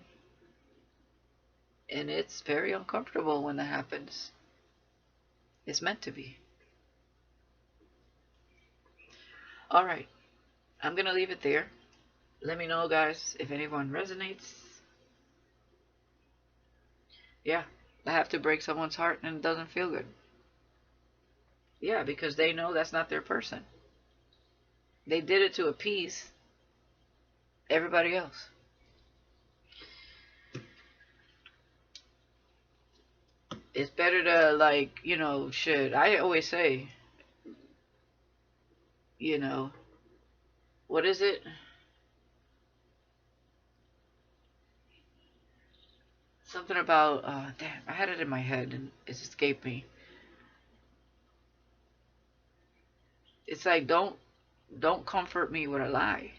And it's very uncomfortable when that happens. It's meant to be. All right. I'm going to leave it there. Let me know, guys, if anyone resonates. Yeah, I have to break someone's heart and it doesn't feel good. Yeah, because they know that's not their person. They did it to appease everybody else. It's better to, like, shit. I always say, what is it? Something about, damn, I had it in my head and it's escaped me. It's like, don't comfort me with a lie.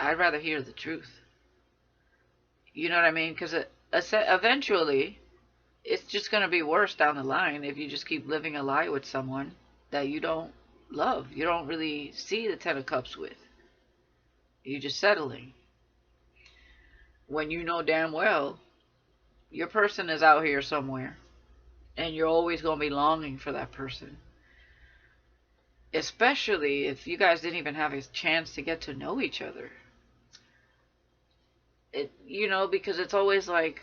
I'd rather hear the truth. You know what I mean? Because eventually, it's just going to be worse down the line if you just keep living a lie with someone that you don't love. You don't really see the Ten of Cups with. You're just settling. When you know damn well your person is out here somewhere and you're always going to be longing for that person. Especially if you guys didn't even have a chance to get to know each other. Because it's always like,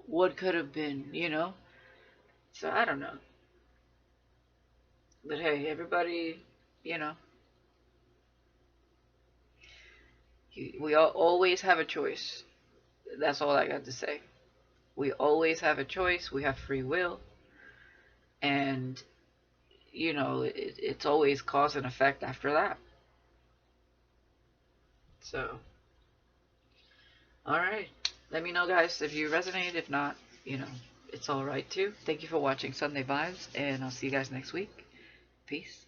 what could have been, So I don't know. But hey, everybody, you know, we always have a choice. That's all I got to say. We always have a choice. We have free will. And, it's always cause and effect after that. So, all right. Let me know, guys, if you resonate. If not, it's alright too. Thank you for watching Sunday Vibes, and I'll see you guys next week. Peace.